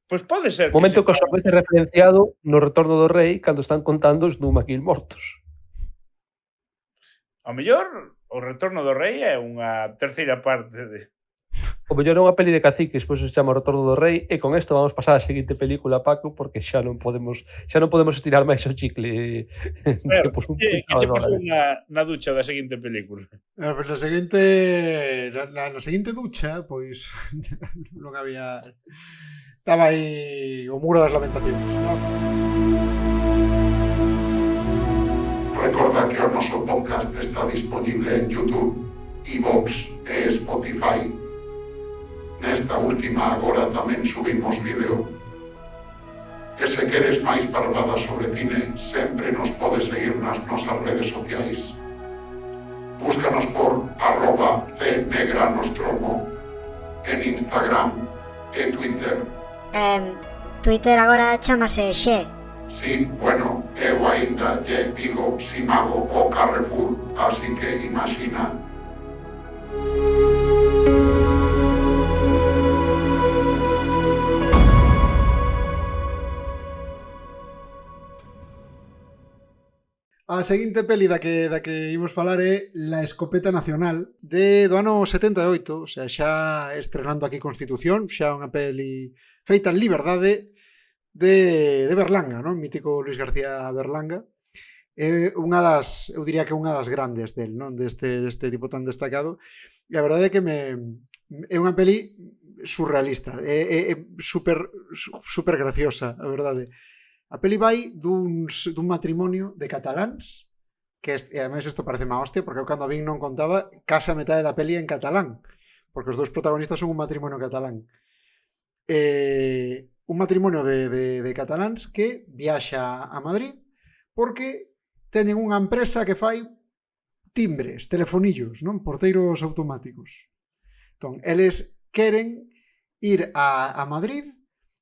Pois pode ser Momento que se a súa vez é referenciado no Retorno do Rei cando están contando os Númaquil mortos. ao mellor o Retorno do Rei é unha terceira parte de... O mellor é unha peli de caciques, pois se chama O Retorno do Rei, e con isto vamos pasar á seguinte película, Paco, porque xa non podemos estirar máis o chicle Claro, por un que puñado che de pasou dólares. na ducha da seguinte película? Pues na seguinte ducha, pois non había, estaba aí o muro das lamentacións, non? Recorda que o noso podcast está disponible en YouTube, iVoox e Spotify. Nesta última agora tamén subimos vídeo. E se queres máis parvadas sobre cine, sempre nos podes seguir nas nosas redes sociais. Búscanos por @cnegranostromo en Instagram e Twitter. Twitter agora chamase Xe. Sí, bueno, eu aínda lle digo Simago o Carrefour, así que imagina. A seguinte peli da que imos falar é La Escopeta Nacional do ano 78, o sea, xa estrenando aquí Constitución, xa unha peli feita en liberdade de Berlanga, non? Mítico Luis García Berlanga. É unha das, eu diría que unha das grandes del, non? Deste tipo tan destacado. E a verdade é que é unha peli surrealista, é super graciosa, a verdade. A peli vai dun matrimonio de cataláns, que e ademais isto parece má hostia, porque eu cando a vin non contaba, case a metade da peli en catalán, porque os dous protagonistas son un matrimonio catalán. Un matrimonio de cataláns que viaxa a Madrid porque teñen unha empresa que fai timbres, telefonillos, non? Porteiros automáticos. Entón, eles queren ir a Madrid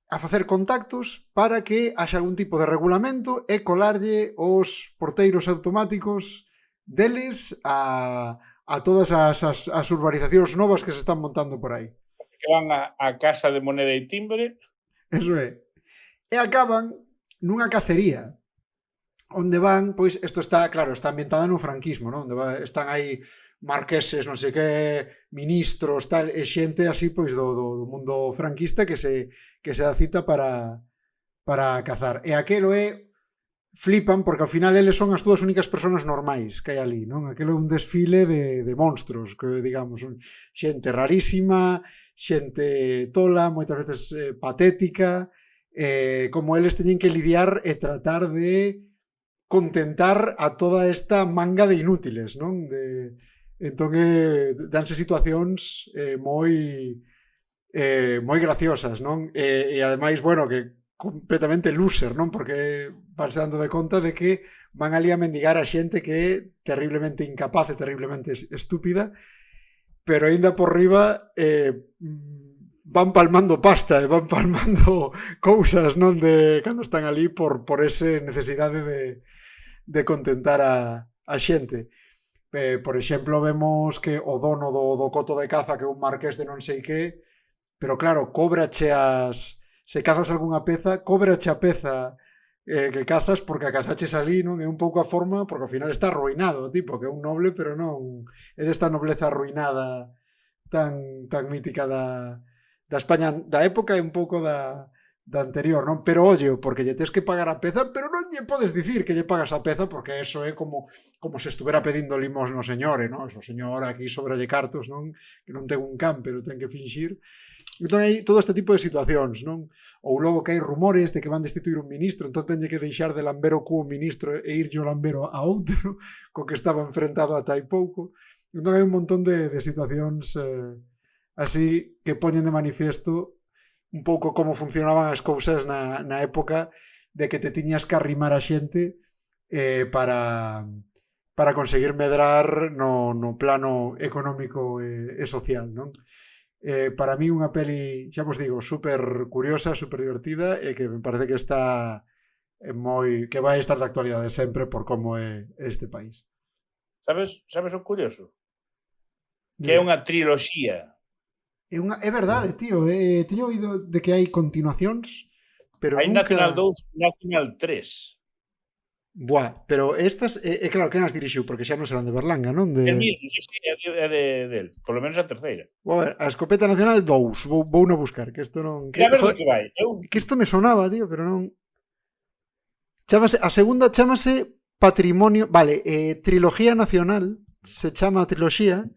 a facer contactos para que haxa algún tipo de regulamento e colarlle os porteiros automáticos deles a todas as urbanizacións novas que se están montando por aí. Que van a casa de moneda e timbre. Eso é. E acaban nunha cacería onde van, pois, isto está, claro, está ambientada no franquismo, non? Onde están aí marqueses, non sei que, ministros, tal, e xente así, pois, do mundo franquista que se dá cita para cazar. E aquelo é flipan porque ao final eles son as dúas únicas persoas normais que hai ali, non? Aquilo é un desfile de monstros, que digamos, xente rarísima, xente tola, moitas veces patética, como eles teñen que lidiar e tratar de contentar a toda esta manga de inútiles, non? Entón, danse situacións moi graciosas, non? E ademais, bueno, que completamente loser, non? Porque vanse dando de conta de que van ali a mendigar a xente que é terriblemente incapaz e terriblemente estúpida, pero aínda por riba van palmando pasta e van palmando cousas, non? De cando están ali por ese necesidade de contentar a xente. Por exemplo, vemos que o dono do coto de caza, que é un marqués de non sei que, pero claro, cóbrache se cazas algunha peza, cóbrache a peza que cazas porque a cazaches ali, non? É un pouco a forma, porque ao final está arruinado, tipo, que é un noble, pero non é desta nobleza arruinada tan mítica da España da época e un pouco da anterior, non? Pero ollo, porque lle tes que pagar a peza, pero non lle podes dicir que lle pagas a peza, porque eso é como se estuvera pedindo limos no señore, non? O señor aquí sobralle cartos, non? Que non ten un can, pero ten que finxir. Entón hai todo este tipo de situacións, non? Ou logo que hai rumores de que van destituir un ministro, entón teñe que deixar de lamber o cu o ministro e ir yo lambero a outro, co que estaba enfrentado ata hai pouco. Entón hai un montón de situacións así que poñen de manifiesto un pouco como funcionaban as cousas na época de que te tiñas que arrimar a xente para conseguir medrar no plano económico e social, non? Para mí unha peli, xa vos digo, super curiosa, super divertida e que me parece que está que vai estar de actualidade sempre por como é este país. Sabes o curioso? Que é unha triloxía. É verdade, tío, teño oído de que hai continuacións, pero hai nunca... Nacional 2, Nacional 3. Buah, pero estas, claro, quen as dirixiu? Porque xa non serán de Berlanga, non? El mismo, sí, é del. Por lo menos a terceira. A ver, a Escopeta Nacional 2, vou non buscar, que isto non... Que a ver que vai. Que isto me sonaba, tío, pero non... A segunda chamase Patrimonio... Vale, Trilogía Nacional, se chama a triloxía,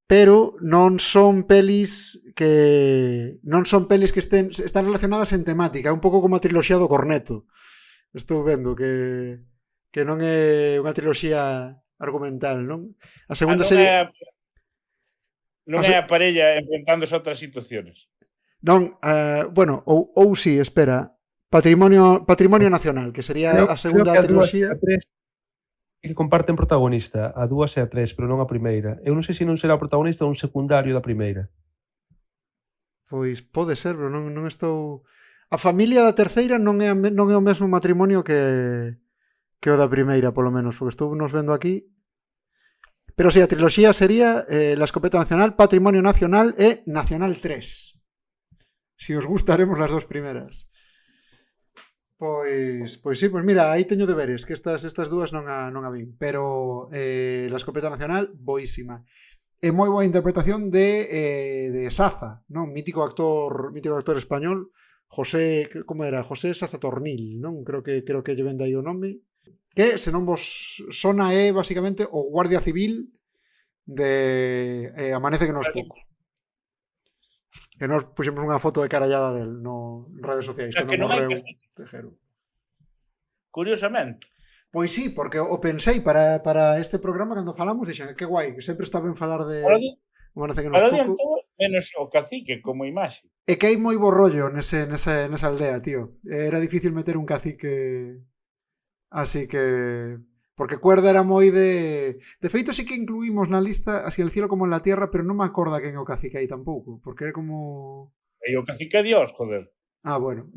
pero non son pelis que están relacionadas en temática, é un pouco como a triloxía do Corneto. Estou vendo que non é unha triloxía argumental, non? A segunda serie... Non é a parella enfrentándose a outras situaciones. Non, bueno, ou sí, espera. Patrimonio Nacional, que sería a segunda triloxía. Que comparten protagonista, a 2 e a 3, pero non a primeira. Eu non sei se non será o protagonista ou un secundario da primeira. Pois pode ser, pero non estou... A familia da terceira non é o mesmo matrimonio que o da primeira, polo menos, porque estou nos vendo aquí. Pero si, a triloxía sería La Escopeta Nacional, Patrimonio Nacional e Nacional 3. Si os gustaremos las dos primeras. Pois sí, pois mira, aí teño deberes, que estas dúas non a vin. Pero La Escopeta Nacional, boísima. E moi boa interpretación de Saza, non? Mítico actor español, José, como era? José Saza Tornil, non? Creo que lle vende aí o nome. Que, se non vos sona, é basicamente o guardia civil de Amanece que non es pouco. Que nos puxemos unha foto de carallada del no redes sociais, que non morreu Tejero. Curiosamente. Pois sí, porque o pensei para este programa cando falamos, dixen, que guai, que sempre está ben falar de Amanece que non es pouco. Menos o cacique como imaxe. É que hai moi bo rollo nesa aldea, tío. Era difícil meter un cacique así que... Porque Cuerda era moi de... De feito, sí que incluímos na lista Así el cielo como en la tierra, pero non me acorda quen é o cacique aí tampouco, porque é como... E o cacique é Dios, joder. Ah, bueno.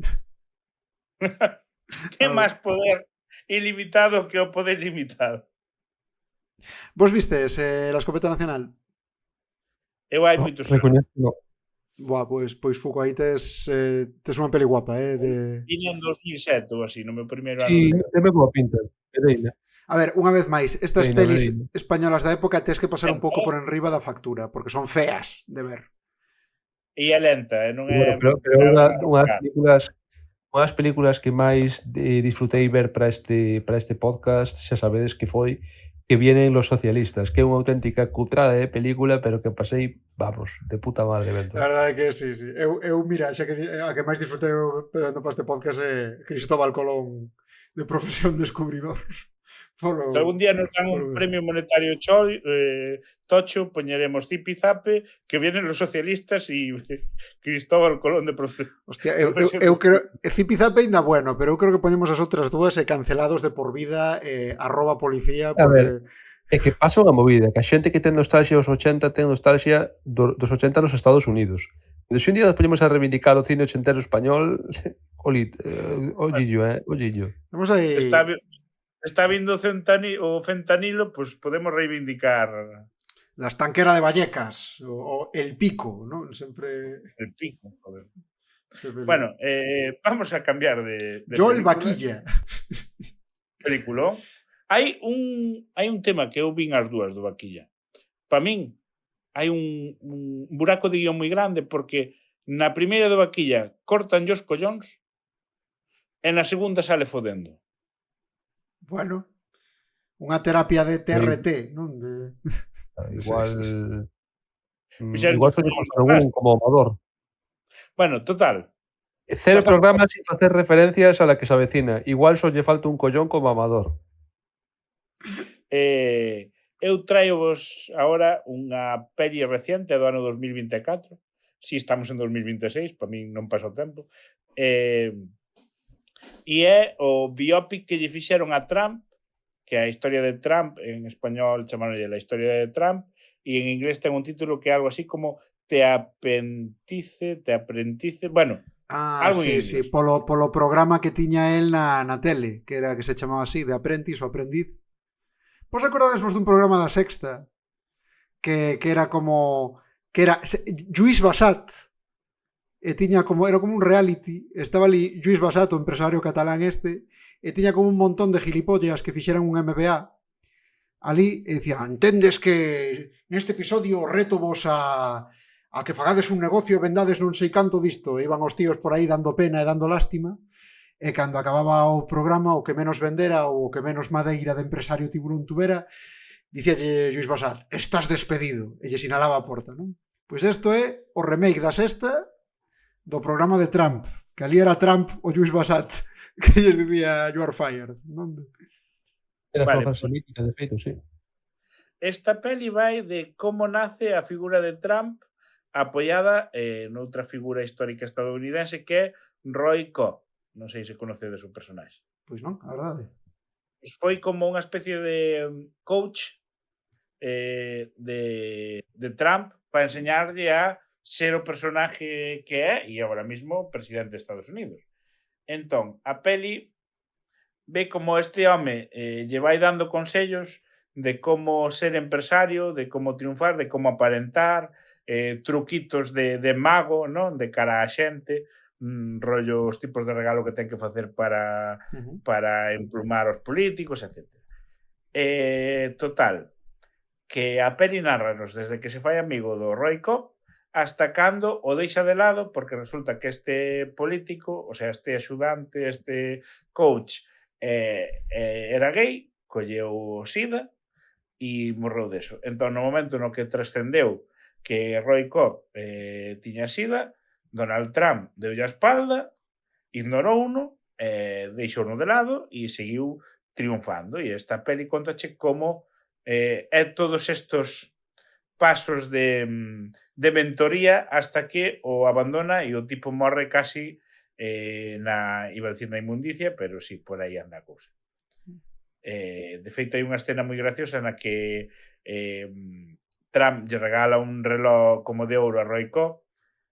Que máis poder ilimitado que o poder limitado. Vos vistes La Escopeta Nacional? Eu hai moitos... Recoñezo. Buah, pois Fuco, aí tes unha peli guapa, Vine en 2007 ou así, no meu primeiro ano. Sí, teme boa pinta. A ver, unha vez máis, estas pelis españolas da época tes que pasar un pouco por enriba da factura, porque son feas de ver. E é lenta, non é... Bueno, pero unha das Unha das películas que máis disfrutei ver para este podcast, xa sabedes que foi Que vienen los socialistas, que é unha auténtica cutrada de película, pero que pasei, vamos, de puta madre vendo. A verdade é que sí. Eu mira, xa que a que máis disfrutei vendo para este podcast é Cristóbal Colón, de profesión descubridor. Se algún día nos dan un premio monetario tocho, poñeremos Zipizape, que vienen los socialistas y Cristóbal Colón de profesión. Hostia, eu creo Zipizape ainda bueno, pero eu creo que poñemos as outras dúas cancelados de por vida, @policía, porque... A ver, é que pasa unha movida, que a xente que ten nostalgia dos 80 ten nostalgia dos 80 nos Estados Unidos. Entón, se un día nos poñemos a reivindicar o cine ochentero español, ollillo. Vamos aí... Está vindo o fentanilo, pues podemos reivindicar la estanquera de Vallecas o el pico, ¿no? Sempre el pico, joder. Sempre... Bueno, vamos a cambiar de Joel Vaquilla. Película. Hai un tema que eu vin as dúas do Vaquilla. Para min hai un buraco de guión moi grande porque na primeira do Vaquilla cortan os collóns e na segunda sale fodendo. Bueno, unha terapia de TRT, non? Igual Sí. Igual foi algún como amador. Bueno, total. Cero programas sin facer referencias a la que se avecina. Igual só lle falta un collón como amador. Eu traio-vos agora unha peli reciente do ano 2024. Si estamos en 2026, para min non pasa o tempo. E é o biopic que lle fixeron a Trump, que é a historia de Trump, en español chamaronlle la historia de Trump, e en inglés ten un título que é algo así como Te aprendice, bueno, algo sí, polo programa que tiña el na tele, que era que se chamaba así, de Apprentice ou Aprendiz. Vos acordadesvos dun programa da Sexta que era como que era Lluís Bassat, e tiña como, era como un reality, estaba ali Lluís Bassat, o empresario catalán e tiña como un montón de gilipollas que fixeran un MBA ali, e dicía, entendes que neste episodio reto vos a que fagades un negocio e vendades non sei canto disto, e iban os tíos por aí dando pena e dando lástima, e cando acababa o programa, o que menos vendera ou o que menos madeira de empresario tiburón tubera, dicíalle Lluís Bassat, estás despedido, e lle sinalaba a porta, non? Pois isto é o remake da Sexta do programa de Trump, que ali era Trump o Lluís Bassat, que lles dicía you are fired, non? Era Vale, súa frase mítica, de feito, sí. Esta peli vai de como nace a figura de Trump apoiada noutra figura histórica estadounidense que é Roy Cohn. Non sei se conocedes o personaxe. Pois non, a verdade. Foi como unha especie de coach de Trump para enseñarlle a ser o personaje que é e agora mismo presidente de Estados Unidos. Entón, a peli ve como este home lle vai dando consellos de como ser empresario, de como triunfar, de como aparentar, truquitos de mago, non? De cara a xente, rollo os tipos de regalo que ten que facer para emplumar os políticos, etc. Total, que a peli narranos desde que se fai amigo do Roy Cohn hasta cando o deixa de lado, porque resulta que este político, o sea, este axudante, este coach, era gay, colleu o SIDA e morreu deso. Entón, no momento no que trascendeu que Roy Cohn tiña SIDA, Donald Trump deulle a espalda, ignorouno, deixouno de lado e seguiu triunfando. E esta peli contache como é todos estos pasos de mentoría hasta que o abandona e o tipo morre casi iba a decir na inmundicia, pero sí, por aí anda a cousa. De feito, hai unha escena moi graciosa na que Trump lle regala un reloj como de ouro a Roy Cohn,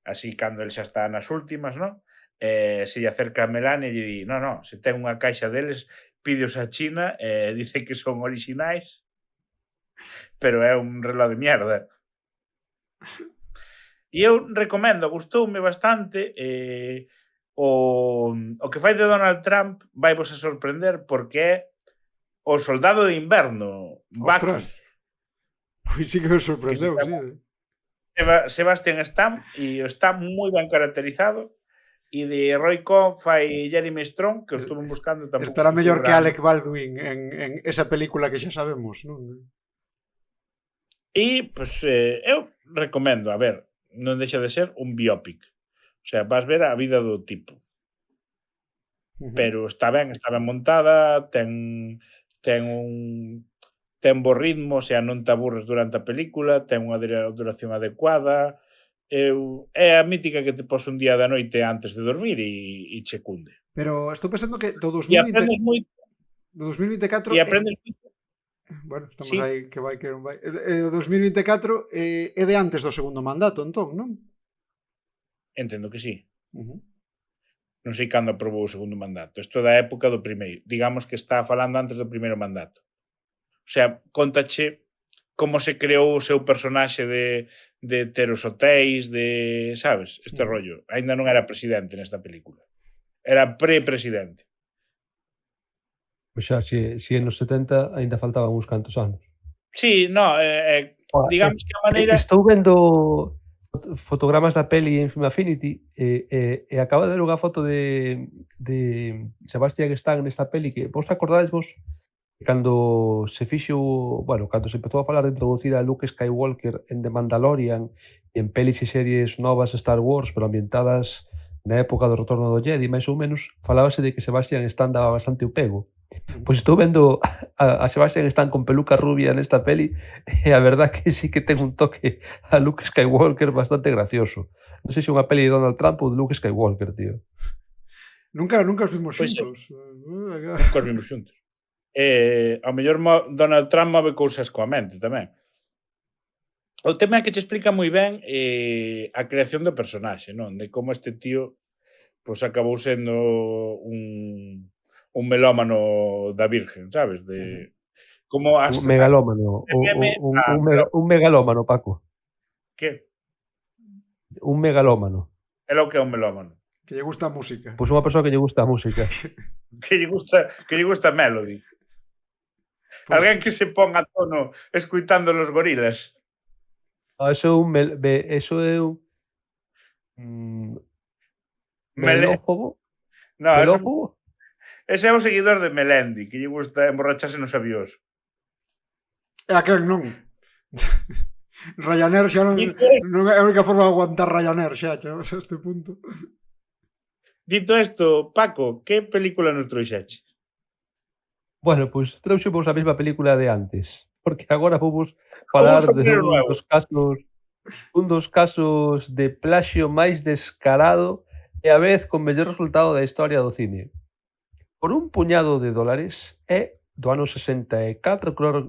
así cando el xa está nas últimas, non? Se lle acerca a Melania e lle di, no, se ten unha caixa deles, pídeos a China, dice que son orixinais, pero é un reloj de mierda. E eu recomendo, gustoume bastante, o que fai de Donald Trump vai vos a sorprender porque é o soldado de inverno. Ostras, pois sí que me sorprendeu, sí. Sebastian Stan, e está moi ben caracterizado E de Roy Cohn fai Jeremy Strong, que o estuve buscando tampouco. Estará mellor que grande. Alec Baldwin en esa película que xa sabemos, non? E, pois, eu recomendo, a ver, non deixa de ser un biopic. O sea, vas ver a vida do tipo. Pero está ben montada, ten bo ritmo, o sea, non te aburres durante a película, ten unha duración adecuada. É a mítica que te pos un día da noite antes de dormir e che cunde. Pero estou pensando que do E aprendes 2020, moito. do 2024 E aprendes moito. bueno, estamos Sí. aí que vai que non vai. O 2024 é de antes do segundo mandato, entón, non? Entendo que sí. Uh-huh. Non sei cando aprobou o segundo mandato. Isto é da época do primeiro. Digamos que está falando antes do primeiro mandato. O sea, contache como se creou o seu personaxe de ter os hotéis, de, sabes, este rollo. Ainda non era presidente nesta película. Era pre-presidente. Pois xa, se nos 70 ainda faltaban uns cantos anos. Sí, no, digamos que a maneira... Estou vendo fotogramas da peli en Film Affinity e acaba de ver unha foto de Sebastian Stan nesta peli que vos acordades vos cando se fixo, bueno, cando se empezou a falar de introducir a Luke Skywalker en The Mandalorian e en pelis e series novas Star Wars, pero ambientadas na época do retorno do Jedi, máis ou menos, falábase de que Sebastian Stan daba bastante o pego. Pois estou vendo a Sebastian Stan con peluca rubia nesta peli e a verdad que sí que ten un toque a Luke Skywalker bastante gracioso. Non sei se é unha peli de Donald Trump ou de Luke Skywalker, tío. Nunca os vimos Pois xuntos. Nunca os vimos xuntos. Ao mellor Donald Trump move cousas coa mente tamén. O tema é que che explica moi ben a creación do personaxe, non? De como este tío pois acabou sendo un melómano da Virgen, sabes? De como Un megalómano, un megalómano, Paco. Que? Un megalómano. É lo que é un melómano. Que lle gusta a música. Pois unha persoa que lle gusta a música. Que lle gusta Melody. Pues, Alguén que se ponga a tono escuitando los gorilas. Eso é un melófobo. No, Melófobo. ese é un seguidor de Melendi, que lle gusta emborracharse nos avións. E a quen non? Ryanair xa non é a única forma de aguantar Ryanair xa, a este punto. Dito isto, Paco, que película nos trouxeche? Bueno, pois trouxemos a mesma película de antes, porque agora vamos falar de un dos casos de plaxio máis descarado e a vez con mellor resultado da historia do cine. Por un puñado de dólares é do ano 64,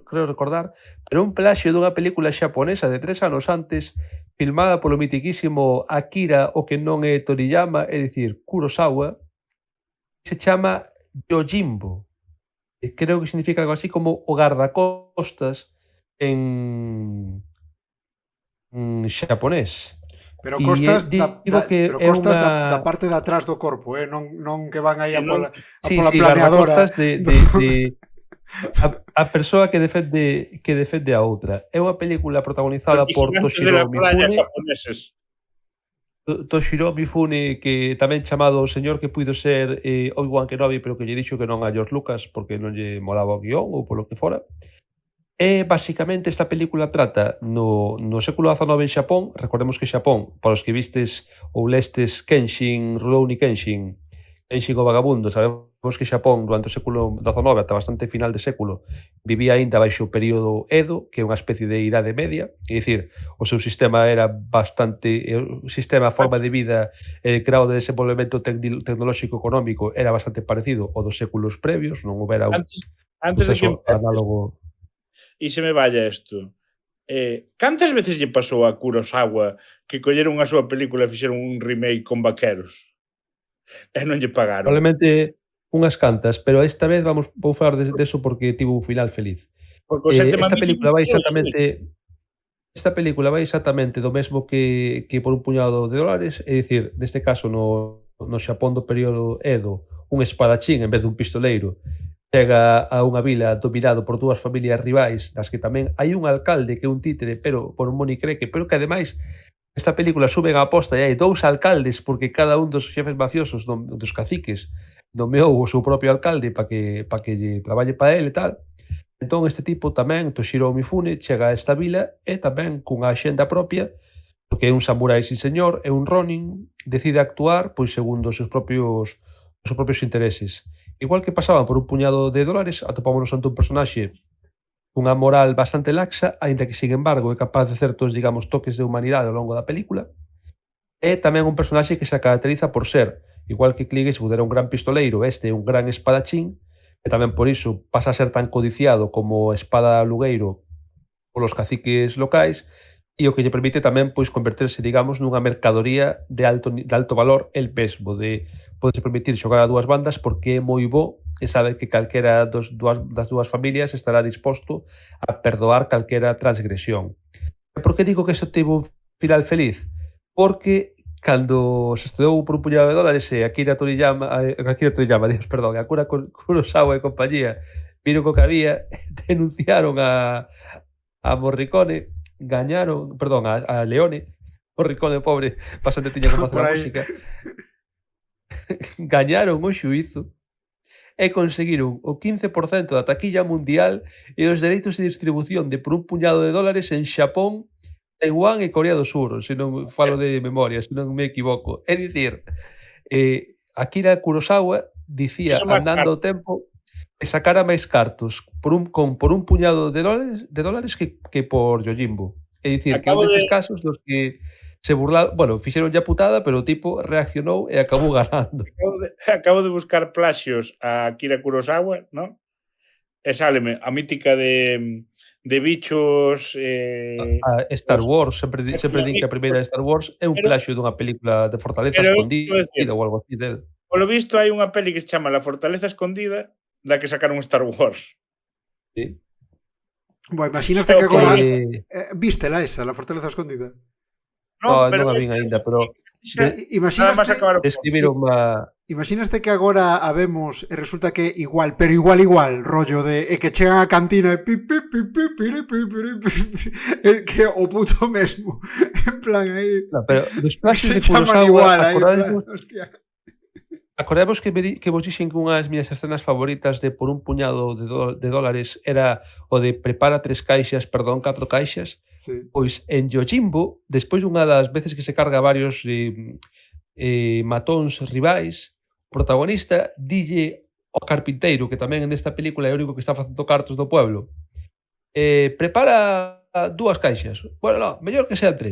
creo recordar, pero un plaxio dunha película xaponesa de 3 anos antes, filmada polo mitiquísimo Akira, o que non é Toriyama, é dicir, Kurosawa, se chama Yojimbo. Creo que significa algo así como o gardacostas en xaponés. Pero costas unha... da parte de atrás do corpo, non que van aí a pola planeadora. Gardacostas de a persoa que defende a outra. É unha película protagonizada por Toshiro Mifune. Toshiro Mifune, que tamén chamado o señor que puido ser Obi-Wan Kenobi, pero que lle dixo que non a George Lucas porque non lle molaba o guión ou polo que fora. E, basicamente, esta película trata no século XIX en Xapón. Recordemos que Xapón, para os que vistes ou lestes Kenshin, Rurouni Kenshin o vagabundo, sabemos que Xapón durante o século XIX ata bastante final de século vivía aínda baixo o período Edo, que é unha especie de idade media, é dicir, o seu sistema era bastante, o sistema, a forma de vida, el grau de desenvolvemento tecnolóxico económico era bastante parecido ao dos séculos previos, non houbera un proceso análogo. E se me vaya isto. Cantas veces lle pasou a Kurosawa que colleron a súa película e fixeron un remake con vaqueros? E non lle pagaron. Probablemente unhas cantas, pero esta vez vou falar deso porque tivo un final feliz. Esta película vai exactamente do mesmo que por un puñado de dólares, é dicir, neste caso no Xapón do período Edo, un espadachín en vez dun pistoleiro chega a unha vila dominado por dúas familias rivais, das que tamén hai un alcalde que é un títere, pero por un monicreque, pero que ademais esta película suben a aposta e hai 2 alcaldes porque cada un dos xefes mafiosos dos caciques nomeou o seu propio alcalde para que lle traballe para ele e tal. Entón este tipo tamén, Toshiro Mifune, chega a esta vila e tamén cunha axenda propia, porque é un samurái sin señor, é un ronin, decide actuar pois segundo os seus propios intereses. Igual que pasaban por un puñado de dólares, atopámonos ante un personaxe cunha moral bastante laxa, aínda que, sin embargo, é capaz de certos, digamos, toques de humanidade ao longo da película. É tamén un personaxe que se caracteriza por ser, igual que Clint Eastwood era un gran pistoleiro, este é un gran espadachín, e tamén por iso pasa a ser tan codiciado como espada lugueiro polos caciques locais, e o que lle permite tamén pois converterse, digamos, nunha mercadoría de alto valor el mesmo, de poderse permitir xogar a dúas bandas porque é moi bo e sabe que calquera das dúas familias estará disposto a perdoar calquera transgresión. E por que digo que isto tivo un final feliz? Porque cando se estreou por un puñado de dólares e Akira Toriyama, Dios, perdón, Akira Kurosawa e compañía viron co que había, denunciaron a Morricone, gañaron, perdón, a Leone, Morricone pobre, bastante tiña que facer a música, gañaron o xuízo e conseguiron o 15% da taquilla mundial e os dereitos de distribución de por un puñado de dólares en Xapón, Taiwán e Corea do Sur, se non falo de memoria, se non me equivoco. É dicir, Akira Kurosawa dicía, andando o tempo, que sacara máis cartos por un puñado de dólares que por Yojimbo. É dicir, que é un destes casos dos que se burlaron, bueno, fixeron ya putada, pero o tipo reaccionou e acabou ganando. Acabo de buscar plaxios a Akira Kurosawa, ¿no? E sáleme a mítica de bichos... A Star Wars, sempre din que a primeira de Star Wars é un plaxio dunha película de Fortaleza Escondida ou algo así del. Polo visto hai unha peli que se chama La Fortaleza Escondida, da que sacaron Star Wars. Sí. Bueno, imagínate que agora... vístela esa, La Fortaleza Escondida? Non a vin aínda, pero... Imaginaste que agora a vemos e resulta que igual, pero igual, rollo de que chegan a cantina e que o puto mesmo, en plan aí. No, pero dos plaxos de Kurosawa, acordemos que vos dixen que unhas miñas escenas favoritas de por un puñado de dólares era o de prepara 3 caixas, perdón, 4 caixas. Sí. Pois en Yojimbo, despois dunha das veces que se carga varios matóns rivais, o protagonista dille ao carpinteiro, que tamén nesta película é o único que está facendo cartos do pueblo, prepara 2 caixas. Bueno, no, mellor que sean 3.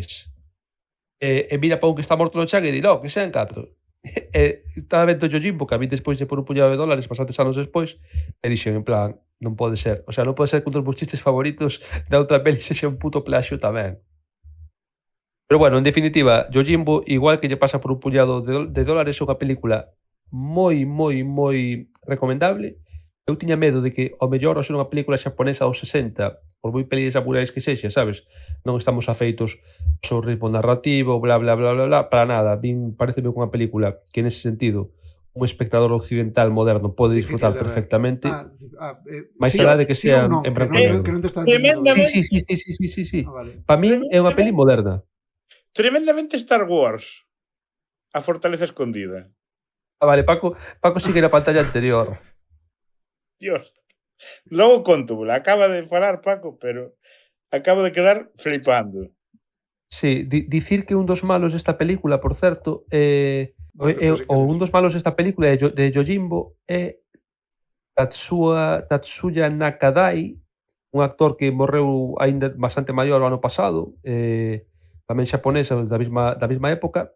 E mira pa un que está morto no chan e di, no, que sean 4. Estaba vendo Yojimbo, que a mí despois de por un puñado de dólares, bastantes anos despois, e dixen, en plan, non pode ser. O sea, non pode ser que un dos meus chistes favoritos da outra peli sexa un puto plaxio tamén. Pero bueno, en definitiva, Yojimbo, igual que lle pasa por un puñado de dólares, é unha película moi recomendable. Eu tiña medo de que, ao mellor, ao ser unha película xaponesa aos 60, por moi peli de samurais que sexa, sabes? Non estamos afeitos ao seu ritmo narrativo, bla, bla, bla, bla, bla, para nada. Pareceme unha película que, nese sentido, un espectador occidental moderno pode disfrutar perfectamente. Mais alá de que sea en branco e negro. Sí. Para min é unha peli moderna. Tremendamente Star Wars. A Fortaleza Escondida. Vale, Paco sigue na pantalla anterior. Dios. Logo conto, acaba de falar Paco, pero acabo de quedar flipando. Sí, dicir que un dos malos desta película, por certo, un dos malos desta película de Yojimbo é Tatsuya Nakadai, un actor que morreu aínda bastante maior o ano pasado, tamén xaponesa da mesma época.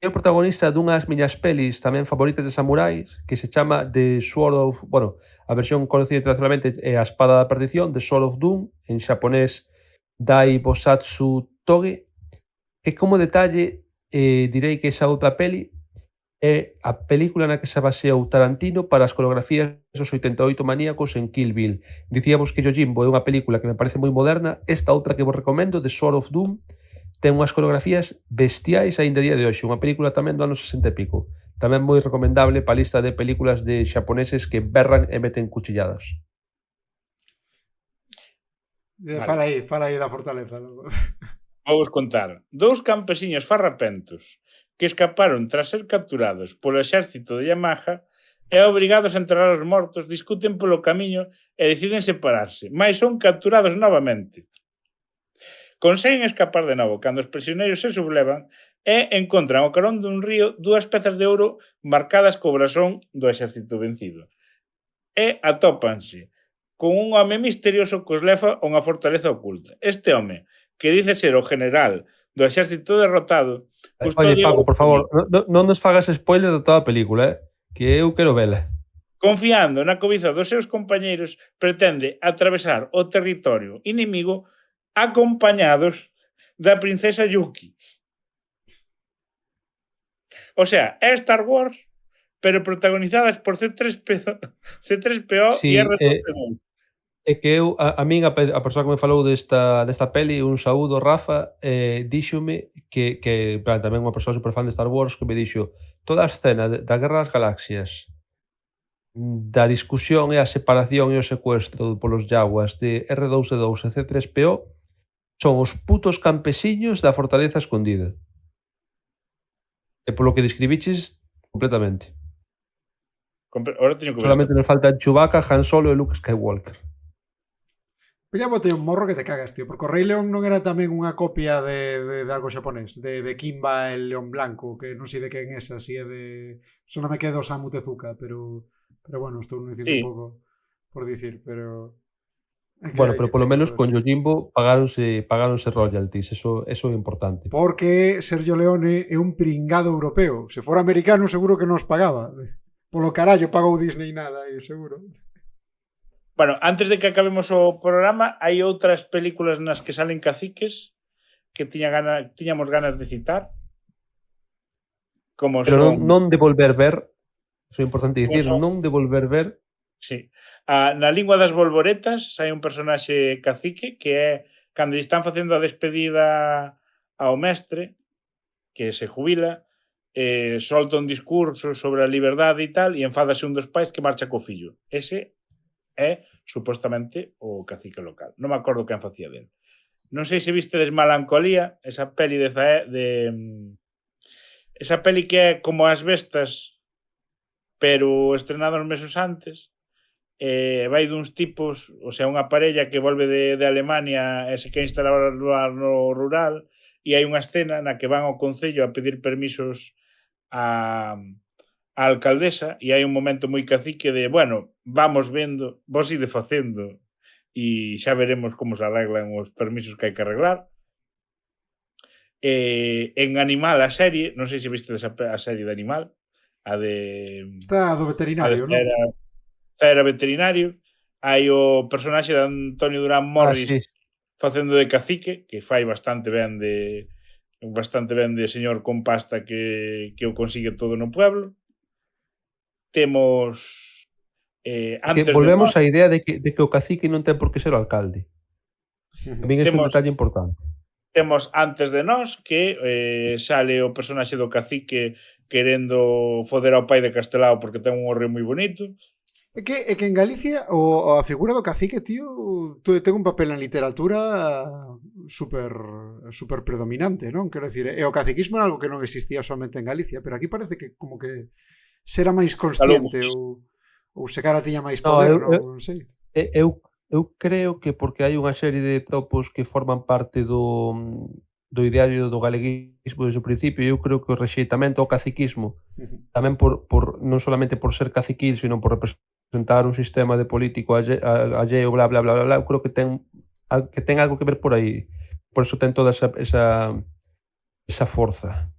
É o protagonista dunhas miñas pelis tamén favoritas de samurais, que se chama The Sword of... Bueno, a versión conocida internacionalmente é A Espada da Perdición, The Sword of Doom, en xaponés Dai Bosatsu Toge, que como detalle direi que esa outra peli é a película na que se baseou Tarantino para as coreografías dos 88 maníacos en Kill Bill. Dicíamos que Yojimbo é unha película que me parece moi moderna, esta outra que vos recomendo, The Sword of Doom, ten unhas coreografías bestiais aínda a día de hoxe, unha película tamén do ano 60 e pico. Tamén moi recomendable para a lista de películas de xaponeses que berran e meten cuchilladas. Fala aí da Fortaleza. Vou vos contar. 2 campesiños farrapentos que escaparon tras ser capturados polo exército de Yamaha e obrigados a enterrar os mortos, discuten polo camiño e deciden separarse, mais son capturados novamente. Conseguen escapar de novo cando os prisioneiros se sublevan e encontran ao carón dun río 2 pezas de ouro marcadas co brasón do exército vencido. E atópanse con un home misterioso que os leva a unha fortaleza oculta. Este home, que dice ser o general do exército derrotado, Oye, Paco, por favor, non nos fagas spoiler de toda a película, que eu quero vela. confiando na cobiza dos seus compañeiros, pretende atravesar o territorio inimigo acompañados da princesa Yuki. O sea, é Star Wars, pero protagonizadas por C3PO Sí, e R2D2. é que eu, a min, a persoa que me falou desta peli, un saúdo, Rafa, díxome que en plan, tamén unha persoa superfan de Star Wars, que me dixo toda a escena da Guerra das Galaxias, da discusión e a separación e o secuestro polos Jawas de R2D2 e C3PO son os putos campesiños da Fortaleza Escondida. E polo que describiches, completamente. Ahora teño que ver Solamente esta. nos faltan Chewbacca, Han Solo e Luke Skywalker. Pois ya botei un morro que te cagas, tío, porque o Rei León non era tamén unha copia de algo xaponés, de Kimba el León Blanco, que non sei de quen é esa, así é de... Só non me quedo Osamu Tezuka, pero bueno, estou dicindo Sí. un pouco por dicir, pero... Bueno, pero polo menos con Yojimbo pagáronse royalties, eso é importante. Porque Sergio Leone é un pringado europeo. Se fora americano seguro que nos pagaba. Polo carallo pagou Disney nada, seguro. Bueno, antes de que acabemos o programa, hai outras películas nas que salen caciques que tiñamos ganas de citar. Como Pero son... non de volver ver, iso é importante dicir, Como son- non de volver ver. Sí. Na Lingua das Bolboretas hai un personaxe cacique que é cando lle están facendo a despedida ao mestre, que se jubila, solta un discurso sobre a liberdade e tal, e enfádase un dos pais que marcha co fillo. Ese é, supostamente, o cacique local. Non me acordo quen facía del. Non sei se vistedes Melancolía, esa peli esa peli que é como As Bestas, pero estrenada uns meses antes. Vai duns tipos, o sea, unha parella que volve de Alemania e se quere instalar no rural, e hai unha escena na que van ao concello a pedir permisos a alcaldesa, e hai un momento moi cacique de, bueno, vamos vendo, vos ide facendo e xa veremos como se arreglan os permisos que hai que arreglar. En Animal, a serie, non sei se viste a serie de Animal, a de... Está do veterinario, non? Era veterinario. Hai o personaxe de Antonio Durán Morris Sí. facendo de cacique, que fai bastante ben de señor con pasta que o consigue todo no pueblo. Temos antes Que volvemos á idea de que o cacique non ten por que ser o alcalde. A min é un detalle importante. Temos Antes de Nós, que sale o personaxe do cacique querendo foder ao pai de Castelao porque ten un horreo moi bonito. É que en Galicia a figura do cacique, tío, ten un papel na literatura super predominante, non? Quero dicir, o caciquismo era algo que non existía somente en Galicia, pero aquí parece que como que será máis consciente ou se cara tiña máis poder, non sei. Eu creo que porque hai unha serie de topos que forman parte do ideario do galeguismo desde o principio, eu creo que o rexeitamento ao caciquismo tamén por non solamente por ser caciquil, sino por representar un sistema de político alleo, bla, bla, bla, bla, bla, eu creo que ten algo que ver por aí. Por eso ten toda esa forza.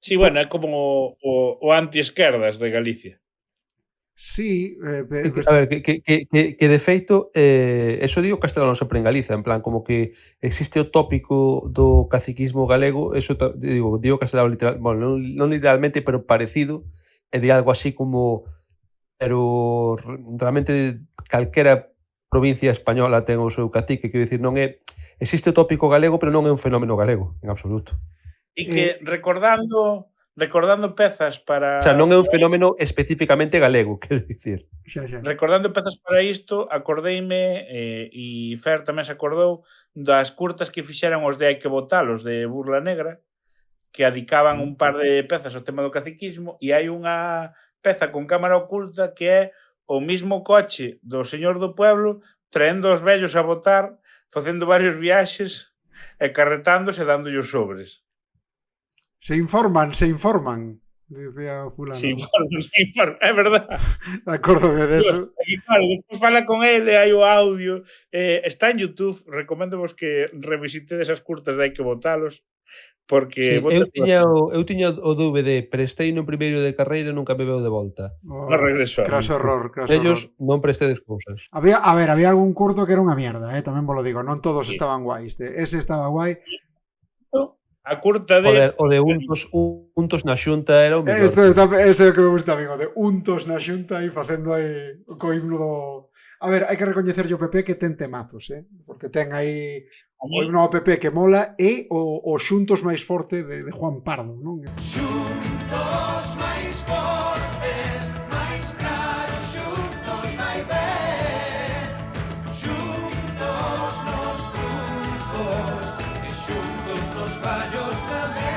Sí, bueno, é como o anti-esquerdas de Galicia. Sí, a ver, que de feito, eso digo castelano sempre en Galiza, en plan, como que existe o tópico do caciquismo galego, eso digo castelano literal, bueno, non literalmente, pero parecido, é de algo así como, pero realmente calquera provincia española ten o seu cacique, quero dicir, non é, existe o tópico galego, pero non é un fenómeno galego, en absoluto. E que recordando recordando pezas para... O sea, non é un fenómeno especificamente galego, quero dicir. Xa. Recordando pezas para isto, acordeime, e Fer tamén se acordou, das curtas que fixeran os de Hai que botalos, de Burla Negra, que adicaban un par de pezas ao tema do caciquismo, e hai unha peza con cámara oculta que é o mismo coche do señor do pueblo traendo os vellos a votar, facendo varios viaxes e carretándose e dándolle os sobres. Se informan, dicía fulano. Sí, é verdad. Acórdome de eso. E claro, despois fala con ele, hai o audio, está en YouTube, recomendo vos que revisitedes esas curtas de Hai que botalos, porque... Sí, eu tiña o DVD, prestei no primeiro de carreira e nunca me veu de volta. Oh, No regreso. Craso horror. Ellos non prestedes cousas. Había algún curto que era unha mierda, tamén vos lo digo, non todos estaban guais. Ese estaba guai. A curta de... Joder, o de untos na xunta era o mellor. Ese é o que me gusta a mí, o de untos na xunta e facendo aí co himno do... A ver, hai que recoñecerlle o PP que ten temazos, porque ten aí o himno ao PP que mola e o xuntos máis forte de Juan Pardo, non? Xuntos máis fortes, máis claros, xuntos vai ben. Xuntos nos trucos e xuntos nos fallos tamén.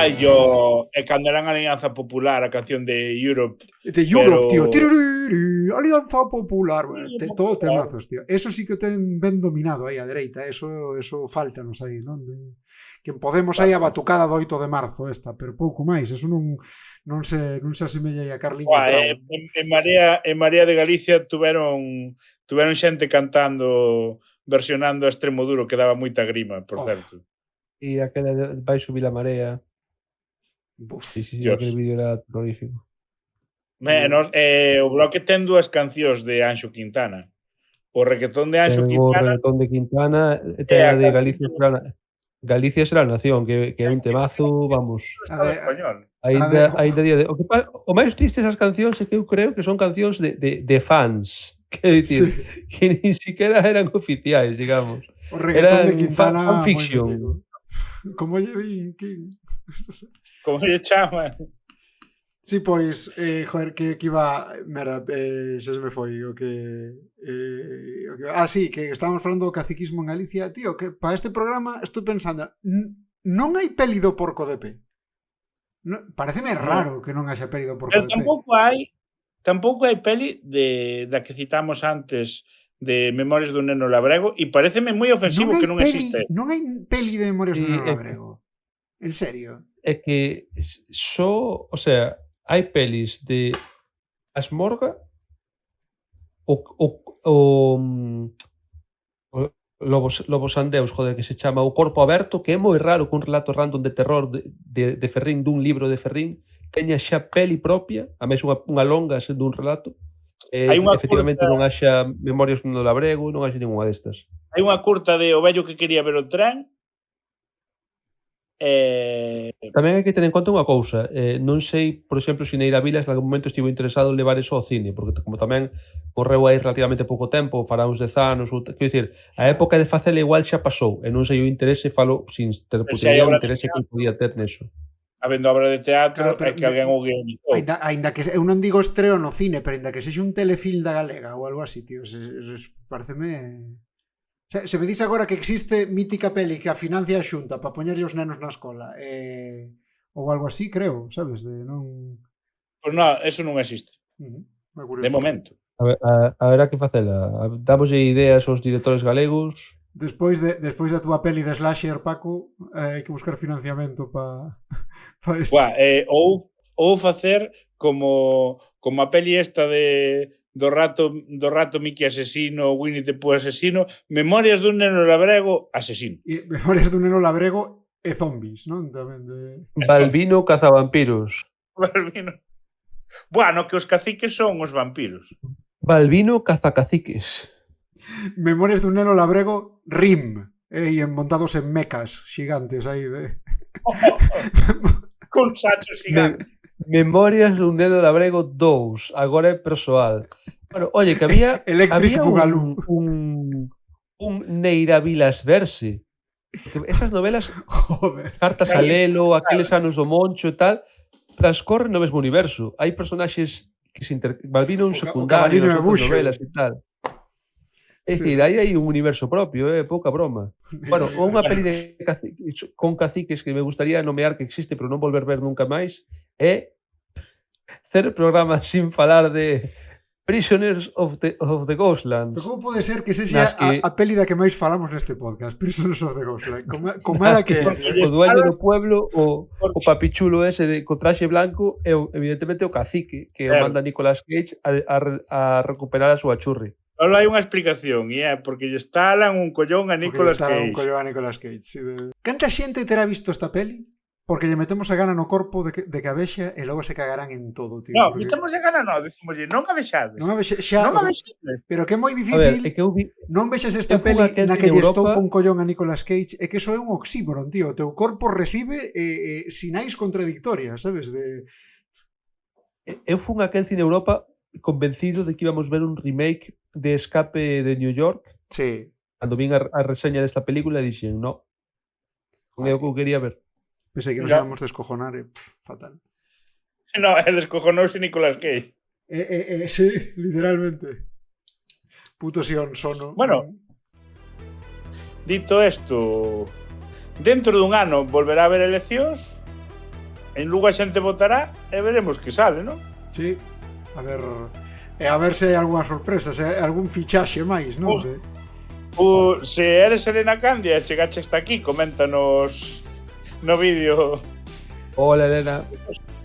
E cando eran Alianza Popular, a canción de Europe. De Europe, tío. Alianza Popular. Todo temazos, tío. Eso sí que ten ben dominado aí a dereita. Eso faltanos aí, non? Que Podemos aí a batucada do 8 de marzo esta, pero pouco máis. Eso non se asemella aí a Carliños Bravo. En Marea de Galicia tuveron xente cantando, versionando a Extremoduro, que daba moita grima, por certo. E aquela vai subir a marea. Sí, aquele vídeo era terrorífico. Menos, o bloque ten dúas cancións de Anxo Quintana. O reggaetón de Anxo Quintana... O reggaetón de Quintana ten a de Galicia será a nación, que é un temazo, vamos. Ainda día de... O máis triste esas cancións é que eu creo que son cancións de fans. Quero dicir, que nin siquiera eran oficiais, digamos. O reggaetón de Quintana... Fanfiction. Como lle vin, Como lle chama? Sí, pois, joder, que iba... Mira, xa se me foi o que... sí, que estábamos falando do caciquismo en Galicia. Tío, que para este programa estou pensando, non hai peli do Porco de Pé. Pareceme raro que non haxa peli do Porco de Pé. Tampouco hai peli da que citamos antes de Memorias dun neno labrego e pareceme moi ofensivo que non existe. Non hai peli de Memorias dun neno labrego. En serio. É que o sea, hai pelis de Asmorga Lobos Andeus, joder, que se chama O Corpo Aberto, que é moi raro que un relato random de terror de Ferrín, dun libro de Ferrín, teña xa peli propia, a máis unha longa dun relato. Efectivamente non haxa Memorias dun labrego, non haxa ninguna destas. Hai unha curta de O vello que quería ver o tren. Tamén hai que ter en conta unha cousa, non sei, por exemplo, se Neira Vilas en algún momento estivo interesado en levar eso ao cine, porque como tamén correu aí relativamente pouco tempo, fará uns 10 anos, quero dicir, a época de facela igual xa pasou, e non sei o interese, falo sin ter putería o interese que podía ter neso. Habendo obra de teatro, é que alguén o guionicou. Ainda que eu non digo estreo no cine, pero ainda que sexa un telefilm da Galega ou algo así, tío, pareceme... Se me dice agora que existe mítica peli que a financia a Xunta para poñerlle os nenos na escola ou algo así, creo, sabes? Pois non, eso non existe. De momento. A ver a que facela. Damoslle ideas aos directores galegos. Despois da túa peli de Slasher, Paco, hai que buscar financiamento para isto. Ou facer como a peli esta do rato Mickey asesino, Winnie the Pooh asesino, Memorias dun neno labrego asesino. E Memorias dun neno labrego e zombies, non? Tamén de... Balbino cazavampiros. Balbino. Bueno, que os caciques son os vampiros. Balbino cazacaciques. Memorias dun neno labrego Rim, e montados en mecas gigantes aí de... Con sachos gigantes. Memorias dun neno labrego 2, agora é persoal. Bueno, oye, que había Electric Boogaloo. un Neira Vilas verse, Esas novelas, Joder. Cartas a Lelo, aqueles anos do Moncho e tal, transcorren no mesmo universo. Hai personaxes que se Balbino un O secundario Caballino nas de outras Buxo. novelas e tal. É Sí, dicir, sí. aí hai un universo propio, pouca broma. Bueno, ou unha peli de con caciques que me gustaría nomear que existe, pero non volver ver nunca máis, é Cero programas sin falar de Prisoners of the Pero Ghostlands. como pode ser que sexa Nas que a peli da que máis falamos neste podcast? Prisoners of the Ghostland. Con mala que é. o dueño do pueblo, o papichulo ese de co traxe blanco e evidentemente o cacique que o Claro. manda Nicolas Cage a recuperar a súa churri. Solo hai unha explicación, e é porque lle estalan un collón a Nicolas Porque está un Cage. collo a Nicolas Cage. Sí, Canta xente terá visto esta peli? Porque lle metemos a gana no corpo de que a vexa e logo se cagarán en todo, tío. No, porque metemos a gana, no, decimoslle, non a vexades. non a vexa, xa, Non a vexades. pero que é moi A ver, difícil. é que eu vi Non vexas esta eu fun peli aquel na cine que lle Europa- estoupa un collón a Nicolas Cage e que eso é un oxímoron, tío. O teu corpo recibe sinais contradictorias, sabes? eu fun aquel cine Europa convencido de que íbamos ver un remake de Escape de New York. Sí. Cando vin a reseña desta película dixen, no, non é o que eu quería ver. Pensei que nos Ya. íbamos descojonar, fatal. No, el descojonouse Nicolas Cage. Sí, literalmente. Puto Sion sono. Bueno. Dito isto, dentro dun ano volverá a haber eleccións, en Lugo a xente votará e veremos que sale, non? Sí. A ver se hai algunha sorpresa, se hai algún fichaxe máis, non? Se eres Elena Candia e chegache hasta aquí, coméntanos no vídeo Hola, Elena.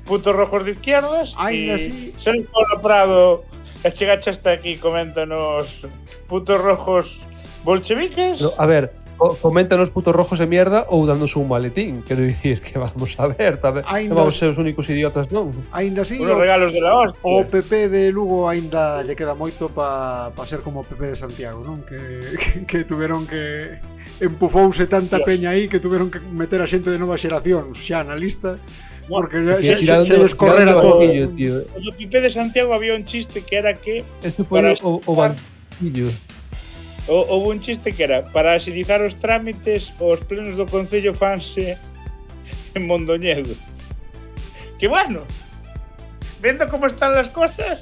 putos rojos de izquierdas. Ainda e así. se eres Pablo Prado e chegache hasta aquí, coméntanos putos rojos bolcheviques. No, a ver, coméntanos putos rojos de mierda ou danos un maletín. Quero dicir que vamos a ver, tamén. Ainda- Non vamos ser os únicos idiotas, non? Aínda así, Unos regalos de la hostia. o PP de Lugo aínda lle queda moito pa ser como o PP de Santiago, non? Que tuveron que empufouse tanta Dios. peña aí que tuveron que meter a xente de nova xeración xa na lista porque Que xa les correra todo. banquillo, tío. No PP de Santiago había un chiste que era que Este foi Para o banquillo. houve un chiste que era para agilizar os trámites os plenos do Concello fanse en Mondoñedo. Que bueno, vendo como están las cosas.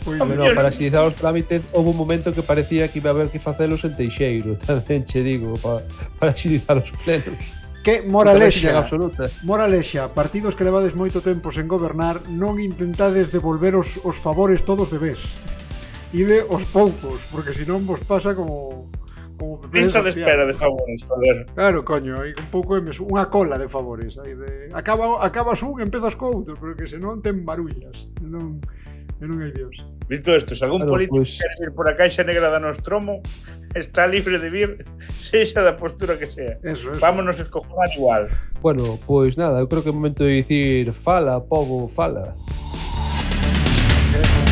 Pois, Hombre, No, para agilizar os trámites houve un momento que parecía que iba a haber que facelos en Teixeiro, tamén che digo, para agilizar os plenos. que En moralexa, absoluta. moralexa, partidos que levades moito tempo sen gobernar, non intentades devolver os favores todos de vez. Ide os poucos, porque senón vos pasa como PP Lista de Santiago. espera de favores, joder. Claro, coño, hai un pouco unha cola de favores, aí de acabas un, empezas co outro, pero que senón ten barullas, non hai Dios. Dito isto, se algún Claro, político pues- quere ir por a caixa negra da Nostromo, está libre de vir, sexa da postura que sea. Eso. Vámonos a escojonar igual. Bueno, pois nada, eu creo que é momento de dicir fala, povo, fala. Eso.